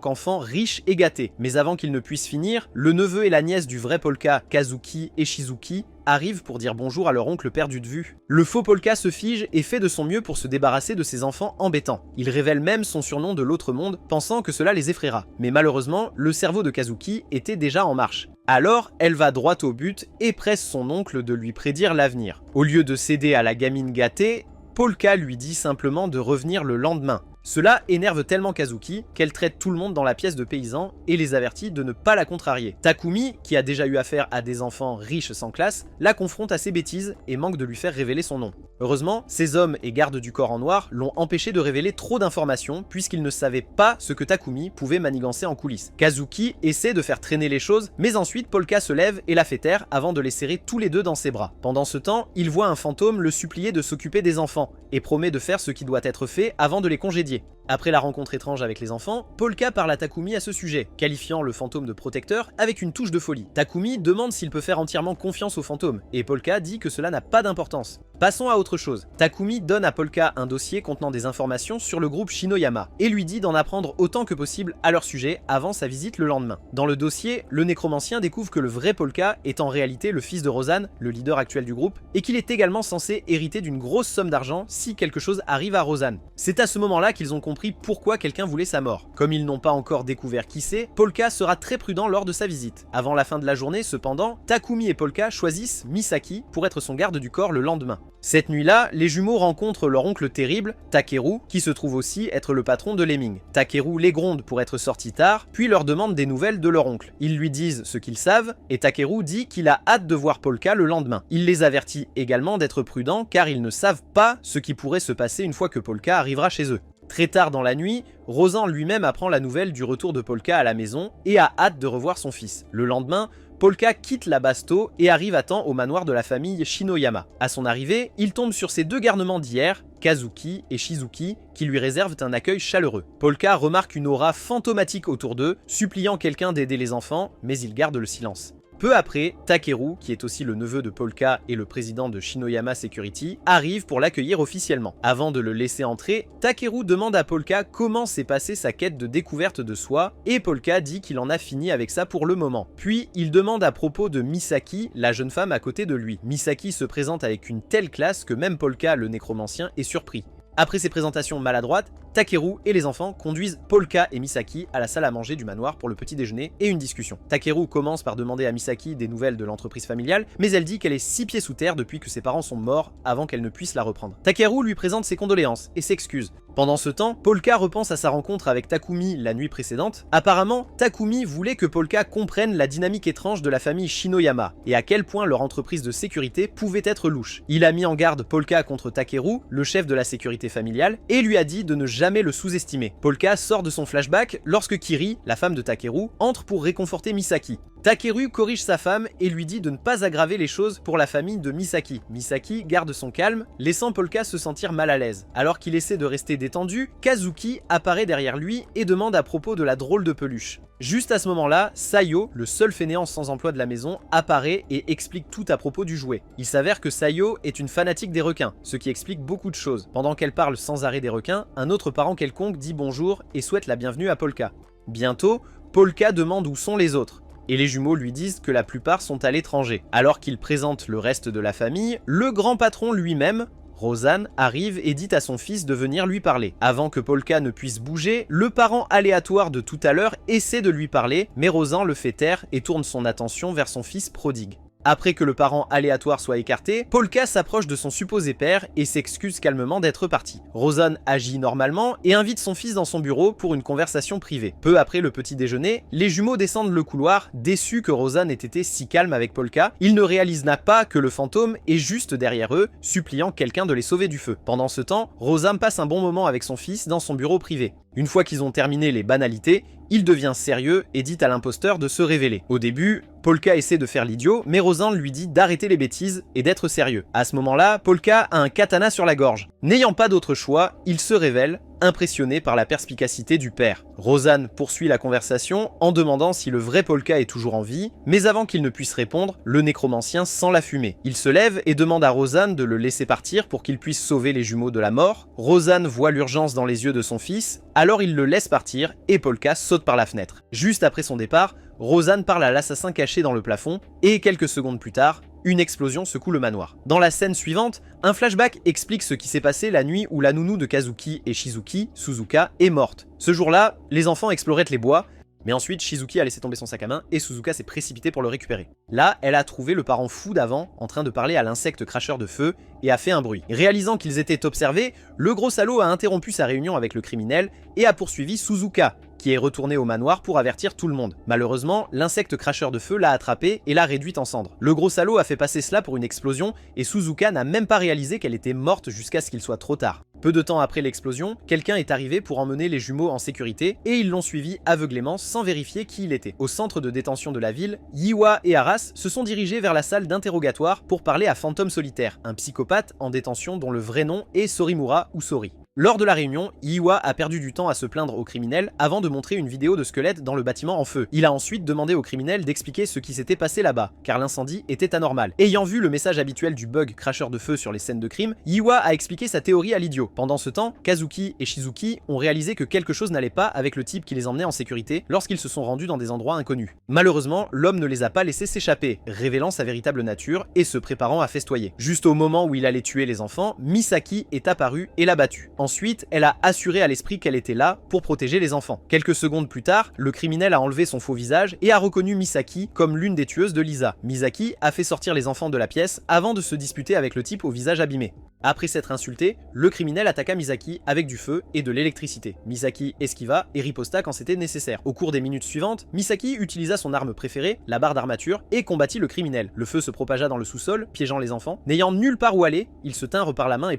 qu'enfant riche et gâté. Mais avant qu'il ne puisse finir, le neveu et la nièce du vrai Polka, Kazuki et Shizuki, arrivent pour dire bonjour à leur oncle perdu de vue. Le faux Polka se fige et fait de son mieux pour se débarrasser de ses enfants embêtants. Il révèle même son surnom de l'autre monde, pensant que cela les effraiera. Mais malheureusement, le cerveau de Kazuki était déjà en marche. Alors, elle va droit au but et presse son oncle de lui prédire l'avenir. Au lieu de céder à la gamine gâtée, Polka lui dit simplement de revenir le lendemain. Cela énerve tellement Kazuki qu'elle traite tout le monde dans la pièce de paysan et les avertit de ne pas la contrarier. Takumi, qui a déjà eu affaire à des enfants riches sans classe, la confronte à ses bêtises et manque de lui faire révéler son nom. Heureusement, ces hommes et gardes du corps en noir l'ont empêché de révéler trop d'informations puisqu'ils ne savaient pas ce que Takumi pouvait manigancer en coulisses. Kazuki essaie de faire traîner les choses, mais ensuite Polka se lève et la fait taire avant de les serrer tous les deux dans ses bras. Pendant ce temps, il voit un fantôme le supplier de s'occuper des enfants et promet de faire ce qui doit être fait avant de les congédier. Après la rencontre étrange avec les enfants, Polka parle à Takumi à ce sujet, qualifiant le fantôme de protecteur avec une touche de folie. Takumi demande s'il peut faire entièrement confiance au fantôme, et Polka dit que cela n'a pas d'importance. Passons à autre chose. Takumi donne à Polka un dossier contenant des informations sur le groupe Shinoyama, et lui dit d'en apprendre autant que possible à leur sujet avant sa visite le lendemain. Dans le dossier, le nécromancien découvre que le vrai Polka est en réalité le fils de Rosanne, le leader actuel du groupe, et qu'il est également censé hériter d'une grosse somme d'argent si quelque chose arrive à Rosanne. C'est à ce moment-là qu'ils ont compris pourquoi quelqu'un voulait sa mort. Comme ils n'ont pas encore découvert qui c'est, Polka sera très prudent lors de sa visite. Avant la fin de la journée, cependant, Takumi et Polka choisissent Misaki pour être son garde du corps le lendemain. Cette nuit-là, les jumeaux rencontrent leur oncle terrible, Takeru, qui se trouve aussi être le patron de Lemming. Takeru les gronde pour être sorti tard, puis leur demande des nouvelles de leur oncle. Ils lui disent ce qu'ils savent, et Takeru dit qu'il a hâte de voir Polka le lendemain. Il les avertit également d'être prudents car ils ne savent pas ce qui pourrait se passer une fois que Polka arrivera chez eux. Très tard dans la nuit, Rosan lui-même apprend la nouvelle du retour de Polka à la maison et a hâte de revoir son fils. Le lendemain, Polka quitte la Basto et arrive à temps au manoir de la famille Shinoyama. À son arrivée, il tombe sur ses deux garnements d'hier, Kazuki et Shizuki, qui lui réservent un accueil chaleureux. Polka remarque une aura fantomatique autour d'eux, suppliant quelqu'un d'aider les enfants, mais il garde le silence. Peu après, Takeru, qui est aussi le neveu de Polka et le président de Shinoyama Security, arrive pour l'accueillir officiellement. Avant de le laisser entrer, Takeru demande à Polka comment s'est passée sa quête de découverte de soi, et Polka dit qu'il en a fini avec ça pour le moment. Puis, il demande à propos de Misaki, la jeune femme à côté de lui. Misaki se présente avec une telle classe que même Polka, le nécromancien, est surpris. Après ces présentations maladroites, Takeru et les enfants conduisent Polka et Misaki à la salle à manger du manoir pour le petit déjeuner et une discussion. Takeru commence par demander à Misaki des nouvelles de l'entreprise familiale, mais elle dit qu'elle est 6 pieds sous terre depuis que ses parents sont morts avant qu'elle ne puisse la reprendre. Takeru lui présente ses condoléances et s'excuse. Pendant ce temps, Polka repense à sa rencontre avec Takumi la nuit précédente. Apparemment, Takumi voulait que Polka comprenne la dynamique étrange de la famille Shinoyama et à quel point leur entreprise de sécurité pouvait être louche. Il a mis en garde Polka contre Takeru, le chef de la sécurité familiale, et lui a dit de ne jamais le sous-estimer. Polka sort de son flashback lorsque Kiri, la femme de Takeru, entre pour réconforter Misaki. Takeru corrige sa femme et lui dit de ne pas aggraver les choses pour la famille de Misaki. Misaki garde son calme, laissant Polka se sentir mal à l'aise. Alors qu'il essaie de rester détendu, Kazuki apparaît derrière lui et demande à propos de la drôle de peluche. Juste à ce moment-là, Sayo, le seul fainéant sans emploi de la maison, apparaît et explique tout à propos du jouet. Il s'avère que Sayo est une fanatique des requins, ce qui explique beaucoup de choses. Pendant qu'elle parle sans arrêt des requins, un autre parent quelconque dit bonjour et souhaite la bienvenue à Polka. Bientôt, Polka demande où sont les autres. Et les jumeaux lui disent que la plupart sont à l'étranger. Alors qu'il présente le reste de la famille, le grand patron lui-même, Rosanne, arrive et dit à son fils de venir lui parler. Avant que Polka ne puisse bouger, le parent aléatoire de tout à l'heure essaie de lui parler, mais Rosanne le fait taire et tourne son attention vers son fils prodigue. Après que le parent aléatoire soit écarté, Polka s'approche de son supposé père et s'excuse calmement d'être parti. Rosanne agit normalement et invite son fils dans son bureau pour une conversation privée. Peu après le petit déjeuner, les jumeaux descendent le couloir, déçus que Rosanne ait été si calme avec Polka. Ils ne réalisent pas que le fantôme est juste derrière eux, suppliant quelqu'un de les sauver du feu. Pendant ce temps, Rosanne passe un bon moment avec son fils dans son bureau privé. Une fois qu'ils ont terminé les banalités, il devient sérieux et dit à l'imposteur de se révéler. Au début, Polka essaie de faire l'idiot, mais Rosanne lui dit d'arrêter les bêtises et d'être sérieux. À ce moment-là, Polka a un katana sur la gorge. N'ayant pas d'autre choix, il se révèle, impressionné par la perspicacité du père. Rosanne poursuit la conversation en demandant si le vrai Polka est toujours en vie, mais avant qu'il ne puisse répondre, le nécromancien sent la fumée. Il se lève et demande à Rosanne de le laisser partir pour qu'il puisse sauver les jumeaux de la mort. Rosanne voit l'urgence dans les yeux de son fils, alors il le laisse partir et Polka saute par la fenêtre. Juste après son départ, Rosanne parle à l'assassin caché dans le plafond et quelques secondes plus tard, une explosion secoue le manoir. Dans la scène suivante, un flashback explique ce qui s'est passé la nuit où la nounou de Kazuki et Shizuki, Suzuka, est morte. Ce jour-là, les enfants exploraient les bois, mais ensuite Shizuki a laissé tomber son sac à main et Suzuka s'est précipitée pour le récupérer. Là, elle a trouvé le parent fou d'avant en train de parler à l'insecte cracheur de feu et a fait un bruit. Réalisant qu'ils étaient observés, le gros salaud a interrompu sa réunion avec le criminel et a poursuivi Suzuka, qui est retourné au manoir pour avertir tout le monde. Malheureusement, l'insecte cracheur de feu l'a attrapé et l'a réduite en cendres. Le gros salaud a fait passer cela pour une explosion et Suzuka n'a même pas réalisé qu'elle était morte jusqu'à ce qu'il soit trop tard. Peu de temps après l'explosion, quelqu'un est arrivé pour emmener les jumeaux en sécurité et ils l'ont suivi aveuglément sans vérifier qui il était. Au centre de détention de la ville, Yiwa et Arras se sont dirigés vers la salle d'interrogatoire pour parler à Fantôme Solitaire, un psychopathe en détention dont le vrai nom est Sorimura ou Sori. Lors de la réunion, Yiwa a perdu du temps à se plaindre au criminel avant de montrer une vidéo de squelette dans le bâtiment en feu. Il a ensuite demandé au criminel d'expliquer ce qui s'était passé là-bas, car l'incendie était anormal. Ayant vu le message habituel du bug cracheur de feu sur les scènes de crime, Yiwa a expliqué sa théorie à l'idiot. Pendant ce temps, Kazuki et Shizuki ont réalisé que quelque chose n'allait pas avec le type qui les emmenait en sécurité lorsqu'ils se sont rendus dans des endroits inconnus. Malheureusement, l'homme ne les a pas laissés s'échapper, révélant sa véritable nature et se préparant à festoyer. Juste au moment où il allait tuer les enfants, Misaki est apparue et l'a battu. Ensuite, elle a assuré à l'esprit qu'elle était là pour protéger les enfants. Quelques secondes plus tard, le criminel a enlevé son faux visage et a reconnu Misaki comme l'une des tueuses de Lisa. Misaki a fait sortir les enfants de la pièce avant de se disputer avec le type au visage abîmé. Après s'être insulté, le criminel attaqua Misaki avec du feu et de l'électricité. Misaki esquiva et riposta quand c'était nécessaire. Au cours des minutes suivantes, Misaki utilisa son arme préférée, la barre d'armature, et combattit le criminel. Le feu se propagea dans le sous-sol, piégeant les enfants. N'ayant nulle part où aller, ils se tinrent par la main et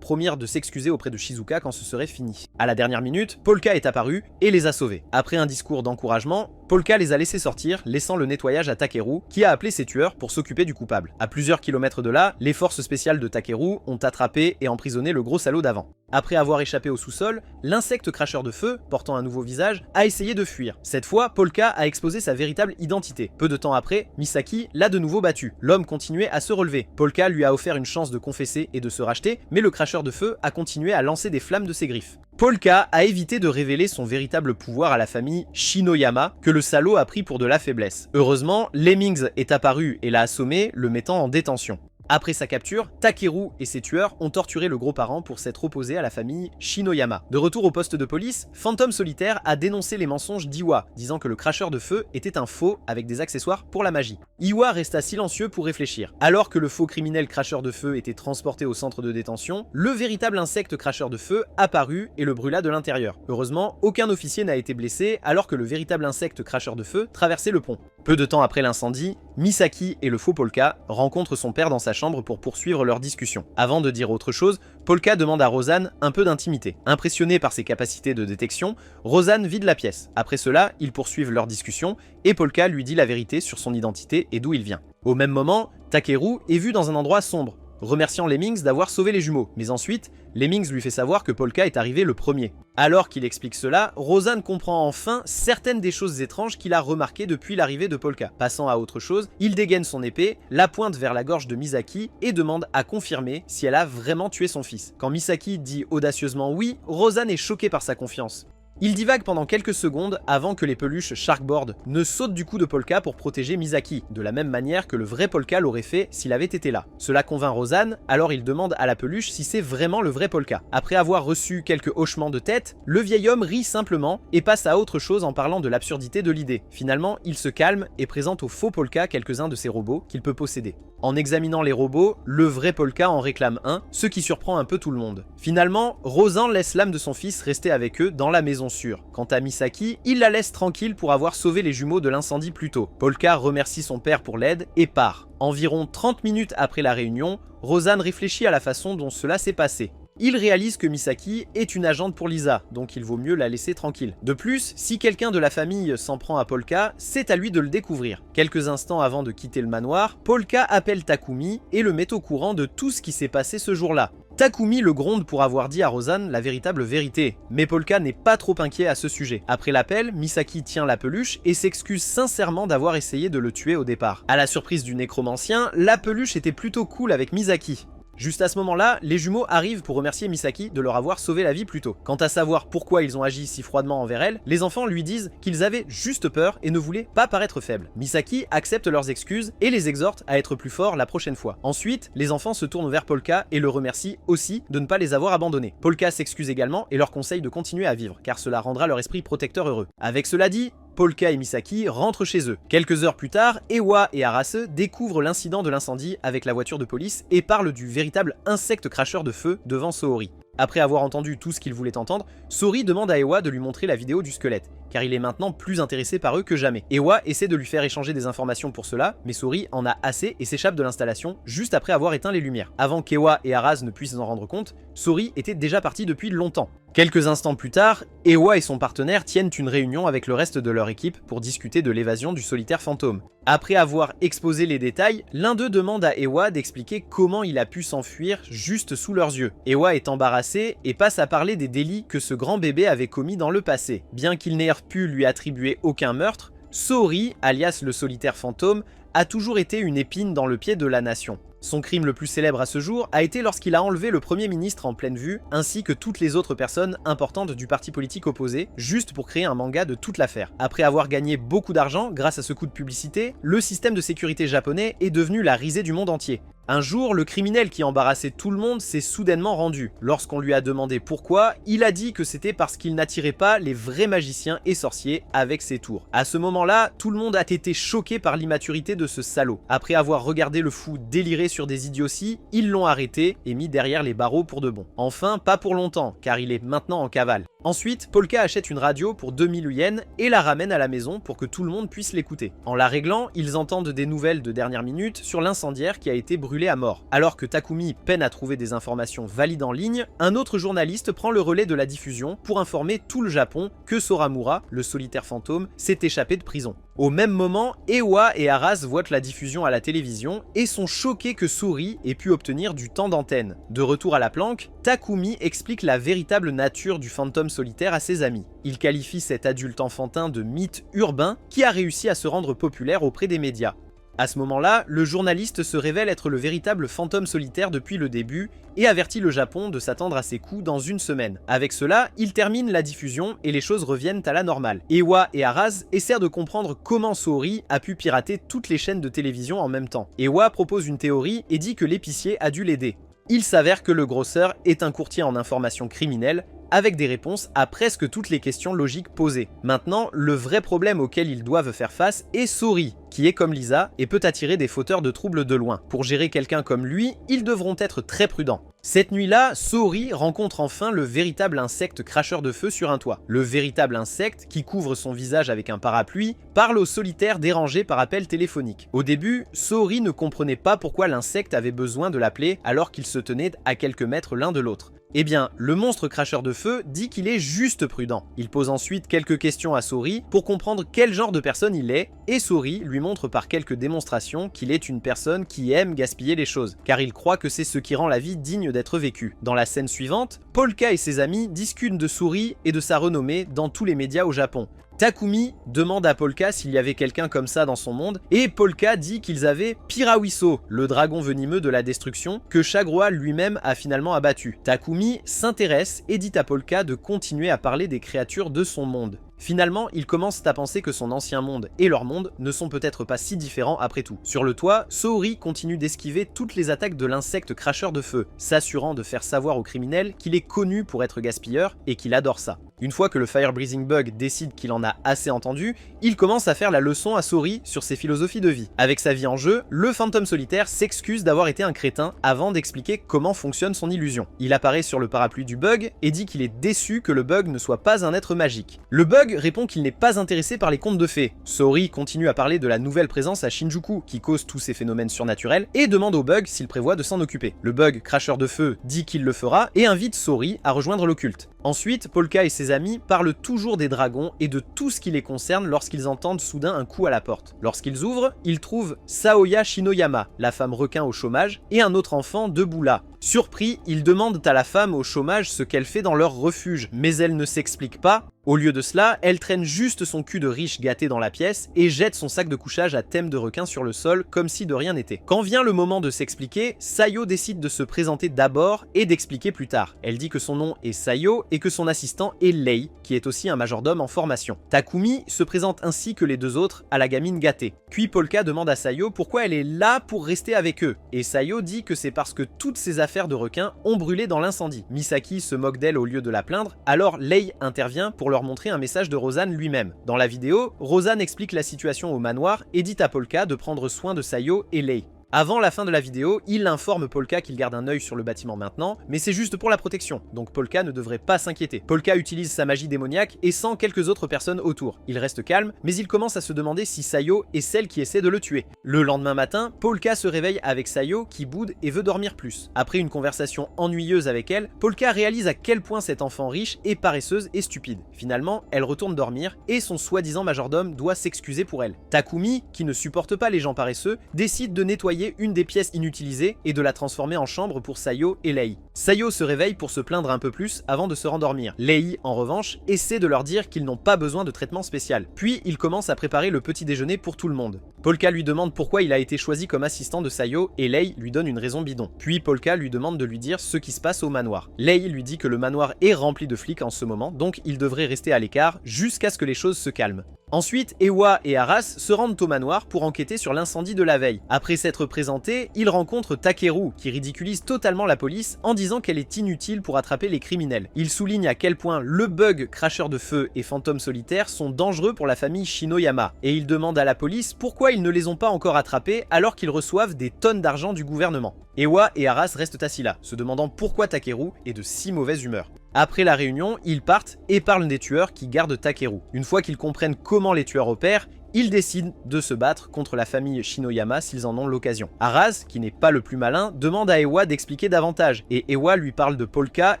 promirent de s'excuser auprès de Shizuka quand ce serait fini. À la dernière minute, Polka est apparu et les a sauvés. Après un discours d'encouragement, Polka les a laissés sortir, laissant le nettoyage à Takeru, qui a appelé ses tueurs pour s'occuper du coupable. À plusieurs kilomètres de là, les forces spéciales de Takeru ont attrapé et emprisonné le gros salaud d'avant. Après avoir échappé au sous-sol, l'insecte cracheur de feu, portant un nouveau visage, a essayé de fuir. Cette fois, Polka a exposé sa véritable identité. Peu de temps après, Misaki l'a de nouveau battu. L'homme continuait à se relever. Polka lui a offert une chance de confesser et de se racheter, mais le cracheur de feu a continué à lancer des flammes de ses griffes. Polka a évité de révéler son véritable pouvoir à la famille Shinoyama, que le salaud a pris pour de la faiblesse. Heureusement, Lemmings est apparu et l'a assommé, le mettant en détention. Après sa capture, Takeru et ses tueurs ont torturé le gros parent pour s'être opposé à la famille Shinoyama. De retour au poste de police, Fantôme Solitaire a dénoncé les mensonges d'Iwa, disant que le cracheur de feu était un faux avec des accessoires pour la magie. Iwa resta silencieux pour réfléchir. Alors que le faux criminel cracheur de feu était transporté au centre de détention, le véritable insecte cracheur de feu apparut et le brûla de l'intérieur. Heureusement, aucun officier n'a été blessé alors que le véritable insecte cracheur de feu traversait le pont. Peu de temps après l'incendie, Misaki et le faux Polka rencontrent son père dans sa chambre pour poursuivre leur discussion. Avant de dire autre chose, Polka demande à Rosanne un peu d'intimité. Impressionné par ses capacités de détection, Rosanne vide la pièce. Après cela, ils poursuivent leur discussion et Polka lui dit la vérité sur son identité et d'où il vient. Au même moment, Takeru est vu dans un endroit sombre, remerciant Lemmings d'avoir sauvé les jumeaux, mais ensuite, Lemmings lui fait savoir que Polka est arrivé le premier. Alors qu'il explique cela, Rosanne comprend enfin certaines des choses étranges qu'il a remarquées depuis l'arrivée de Polka. Passant à autre chose, il dégaine son épée, la pointe vers la gorge de Misaki et demande à confirmer si elle a vraiment tué son fils. Quand Misaki dit audacieusement oui, Rosanne est choquée par sa confiance. Il divague pendant quelques secondes avant que les peluches Sharkboard ne sautent du cou de Polka pour protéger Misaki, de la même manière que le vrai Polka l'aurait fait s'il avait été là. Cela convainc Rosanne, alors il demande à la peluche si c'est vraiment le vrai Polka. Après avoir reçu quelques hochements de tête, le vieil homme rit simplement et passe à autre chose en parlant de l'absurdité de l'idée. Finalement, il se calme et présente au faux Polka quelques-uns de ses robots qu'il peut posséder. En examinant les robots, le vrai Polka en réclame un, ce qui surprend un peu tout le monde. Finalement, Rosanne laisse l'âme de son fils rester avec eux dans la maison sûre. Quant à Misaki, il la laisse tranquille pour avoir sauvé les jumeaux de l'incendie plus tôt. Polka remercie son père pour l'aide et part. Environ 30 minutes après la réunion, Rosanne réfléchit à la façon dont cela s'est passé. Il réalise que Misaki est une agente pour Lisa, donc il vaut mieux la laisser tranquille. De plus, si quelqu'un de la famille s'en prend à Polka, c'est à lui de le découvrir. Quelques instants avant de quitter le manoir, Polka appelle Takumi et le met au courant de tout ce qui s'est passé ce jour-là. Takumi le gronde pour avoir dit à Rosanne la véritable vérité, mais Polka n'est pas trop inquiet à ce sujet. Après l'appel, Misaki tient la peluche et s'excuse sincèrement d'avoir essayé de le tuer au départ. À la surprise du nécromancien, la peluche était plutôt cool avec Misaki. Juste à ce moment-là, les jumeaux arrivent pour remercier Misaki de leur avoir sauvé la vie plus tôt. Quant à savoir pourquoi ils ont agi si froidement envers elle, les enfants lui disent qu'ils avaient juste peur et ne voulaient pas paraître faibles. Misaki accepte leurs excuses et les exhorte à être plus forts la prochaine fois. Ensuite, les enfants se tournent vers Polka et le remercient aussi de ne pas les avoir abandonnés. Polka s'excuse également et leur conseille de continuer à vivre, car cela rendra leur esprit protecteur heureux. Avec cela dit, Polka et Misaki rentrent chez eux. Quelques heures plus tard, Ewa et Arase découvrent l'incident de l'incendie avec la voiture de police et parlent du véritable insecte cracheur de feu devant Sohori. Après avoir entendu tout ce qu'il voulait entendre, Sohori demande à Ewa de lui montrer la vidéo du squelette, car il est maintenant plus intéressé par eux que jamais. Ewa essaie de lui faire échanger des informations pour cela, mais Sohori en a assez et s'échappe de l'installation juste après avoir éteint les lumières. Avant qu'Ewa et Arase ne puissent en rendre compte, Sohori était déjà parti depuis longtemps. Quelques instants plus tard, Ewa et son partenaire tiennent une réunion avec le reste de leur équipe pour discuter de l'évasion du solitaire fantôme. Après avoir exposé les détails, l'un d'eux demande à Ewa d'expliquer comment il a pu s'enfuir juste sous leurs yeux. Ewa est embarrassé et passe à parler des délits que ce grand bébé avait commis dans le passé. Bien qu'il n'ait pu lui attribuer aucun meurtre, Sohori, alias le solitaire fantôme, a toujours été une épine dans le pied de la nation. Son crime le plus célèbre à ce jour a été lorsqu'il a enlevé le Premier ministre en pleine vue, ainsi que toutes les autres personnes importantes du parti politique opposé, juste pour créer un manga de toute l'affaire. Après avoir gagné beaucoup d'argent grâce à ce coup de publicité, le système de sécurité japonais est devenu la risée du monde entier. Un jour, le criminel qui embarrassait tout le monde s'est soudainement rendu. Lorsqu'on lui a demandé pourquoi, il a dit que c'était parce qu'il n'attirait pas les vrais magiciens et sorciers avec ses tours. À ce moment-là, tout le monde a été choqué par l'immaturité de ce salaud. Après avoir regardé le fou délirer sur des idioties, ils l'ont arrêté et mis derrière les barreaux pour de bon. Enfin, pas pour longtemps, car il est maintenant en cavale. Ensuite, Polka achète une radio pour 2000 yens et la ramène à la maison pour que tout le monde puisse l'écouter. En la réglant, ils entendent des nouvelles de dernière minute sur l'incendiaire qui a été brûlé à mort. Alors que Takumi peine à trouver des informations valides en ligne, un autre journaliste prend le relais de la diffusion pour informer tout le Japon que Soramura, le solitaire fantôme, s'est échappé de prison. Au même moment, Ewa et Arase voient la diffusion à la télévision et sont choqués que Sohori ait pu obtenir du temps d'antenne. De retour à la planque, Takumi explique la véritable nature du fantôme solitaire à ses amis. Il qualifie cet adulte enfantin de mythe urbain qui a réussi à se rendre populaire auprès des médias. À ce moment-là, le journaliste se révèle être le véritable fantôme solitaire depuis le début et avertit le Japon de s'attendre à ses coups dans une semaine. Avec cela, il termine la diffusion et les choses reviennent à la normale. Ewa et Arase essaient de comprendre comment Sohori a pu pirater toutes les chaînes de télévision en même temps. Ewa propose une théorie et dit que l'épicier a dû l'aider. Il s'avère que le grosseur est un courtier en information criminelle avec des réponses à presque toutes les questions logiques posées. Maintenant, le vrai problème auquel ils doivent faire face est Sohori, qui est comme Lisa et peut attirer des fauteurs de troubles de loin. Pour gérer quelqu'un comme lui, ils devront être très prudents. Cette nuit-là, Sohori rencontre enfin le véritable insecte cracheur de feu sur un toit. Le véritable insecte, qui couvre son visage avec un parapluie, parle au solitaire dérangé par appel téléphonique. Au début, Sohori ne comprenait pas pourquoi l'insecte avait besoin de l'appeler alors qu'ils se tenaient à quelques mètres l'un de l'autre. Eh bien, le monstre cracheur de feu dit qu'il est juste prudent. Il pose ensuite quelques questions à Sohori pour comprendre quel genre de personne il est, et Sohori lui montre par quelques démonstrations qu'il est une personne qui aime gaspiller les choses, car il croit que c'est ce qui rend la vie digne d'être vécue. Dans la scène suivante, Polka et ses amis discutent de Sohori et de sa renommée dans tous les médias au Japon. Takumi demande à Polka s'il y avait quelqu'un comme ça dans son monde, et Polka dit qu'ils avaient Pirawiso, le dragon venimeux de la destruction, que Chagroa lui-même a finalement abattu. Takumi s'intéresse et dit à Polka de continuer à parler des créatures de son monde. Finalement, ils commencent à penser que son ancien monde et leur monde ne sont peut-être pas si différents après tout. Sur le toit, Soori continue d'esquiver toutes les attaques de l'insecte cracheur de feu, s'assurant de faire savoir aux criminels qu'il est connu pour être gaspilleur et qu'il adore ça. Une fois que le Fire Breathing Bug décide qu'il en a assez entendu, il commence à faire la leçon à Soori sur ses philosophies de vie. Avec sa vie en jeu, le fantôme solitaire s'excuse d'avoir été un crétin avant d'expliquer comment fonctionne son illusion. Il apparaît sur le parapluie du bug et dit qu'il est déçu que le bug ne soit pas un être magique. Le bug répond qu'il n'est pas intéressé par les contes de fées. Soori continue à parler de la nouvelle présence à Shinjuku qui cause tous ces phénomènes surnaturels et demande au bug s'il prévoit de s'en occuper. Le bug cracheur de feu dit qu'il le fera et invite Soori à rejoindre l'occulte. Ensuite, Polka et ses amis parlent toujours des dragons et de tout ce qui les concerne lorsqu'ils entendent soudain un coup à la porte. Lorsqu'ils ouvrent, ils trouvent Saoya Shinoyama, la femme requin au chômage, et un autre enfant debout là. Surpris, ils demandent à la femme au chômage ce qu'elle fait dans leur refuge, mais elle ne s'explique pas. Au lieu de cela, elle traîne juste son cul de riche gâté dans la pièce et jette son sac de couchage à thème de requin sur le sol comme si de rien n'était. Quand vient le moment de s'expliquer, Sayo décide de se présenter d'abord et d'expliquer plus tard. Elle dit que son nom est Sayo et que son assistant est Lei, qui est aussi un majordome en formation. Takumi se présente ainsi que les deux autres à la gamine gâtée. Puis Polka demande à Sayo pourquoi elle est là pour rester avec eux, et Sayo dit que c'est parce que toutes ses affaires de requin ont brûlé dans l'incendie. Misaki se moque d'elle au lieu de la plaindre, alors Lei intervient pour leur montrer un message de Rosanne lui-même. Dans la vidéo, Rosanne explique la situation au manoir et dit à Polka de prendre soin de Sayo et Lei. Avant la fin de la vidéo, il informe Polka qu'il garde un œil sur le bâtiment maintenant, mais c'est juste pour la protection, donc Polka ne devrait pas s'inquiéter. Polka utilise sa magie démoniaque et sent quelques autres personnes autour. Il reste calme, mais il commence à se demander si Sayo est celle qui essaie de le tuer. Le lendemain matin, Polka se réveille avec Sayo qui boude et veut dormir plus. Après une conversation ennuyeuse avec elle, Polka réalise à quel point cet enfant riche est paresseuse et stupide. Finalement, elle retourne dormir et son soi-disant majordome doit s'excuser pour elle. Takumi, qui ne supporte pas les gens paresseux, décide de nettoyer une des pièces inutilisées et de la transformer en chambre pour Sayo et Lei. Sayo se réveille pour se plaindre un peu plus avant de se rendormir. Lei, en revanche, essaie de leur dire qu'ils n'ont pas besoin de traitement spécial. Puis il commence à préparer le petit déjeuner pour tout le monde. Polka lui demande pourquoi il a été choisi comme assistant de Sayo et Lei lui donne une raison bidon. Puis Polka lui demande de lui dire ce qui se passe au manoir. Lei lui dit que le manoir est rempli de flics en ce moment, donc il devrait rester à l'écart jusqu'à ce que les choses se calment. Ensuite, Ewa et Aras se rendent au manoir pour enquêter sur l'incendie de la veille. Après s'être présentés, ils rencontrent Takeru, qui ridiculise totalement la police en disant qu'elle est inutile pour attraper les criminels. Il souligne à quel point le bug, cracheur de feu et fantôme solitaire sont dangereux pour la famille Shinoyama, et il demande à la police pourquoi ils ne les ont pas encore attrapés alors qu'ils reçoivent des tonnes d'argent du gouvernement. Ewa et Aras restent assis là, se demandant pourquoi Takeru est de si mauvaise humeur. Après la réunion, ils partent et parlent des tueurs qui gardent Takeru. Une fois qu'ils comprennent comment les tueurs opèrent, ils décident de se battre contre la famille Shinoyama s'ils en ont l'occasion. Aras, qui n'est pas le plus malin, demande à Ewa d'expliquer davantage, et Ewa lui parle de Polka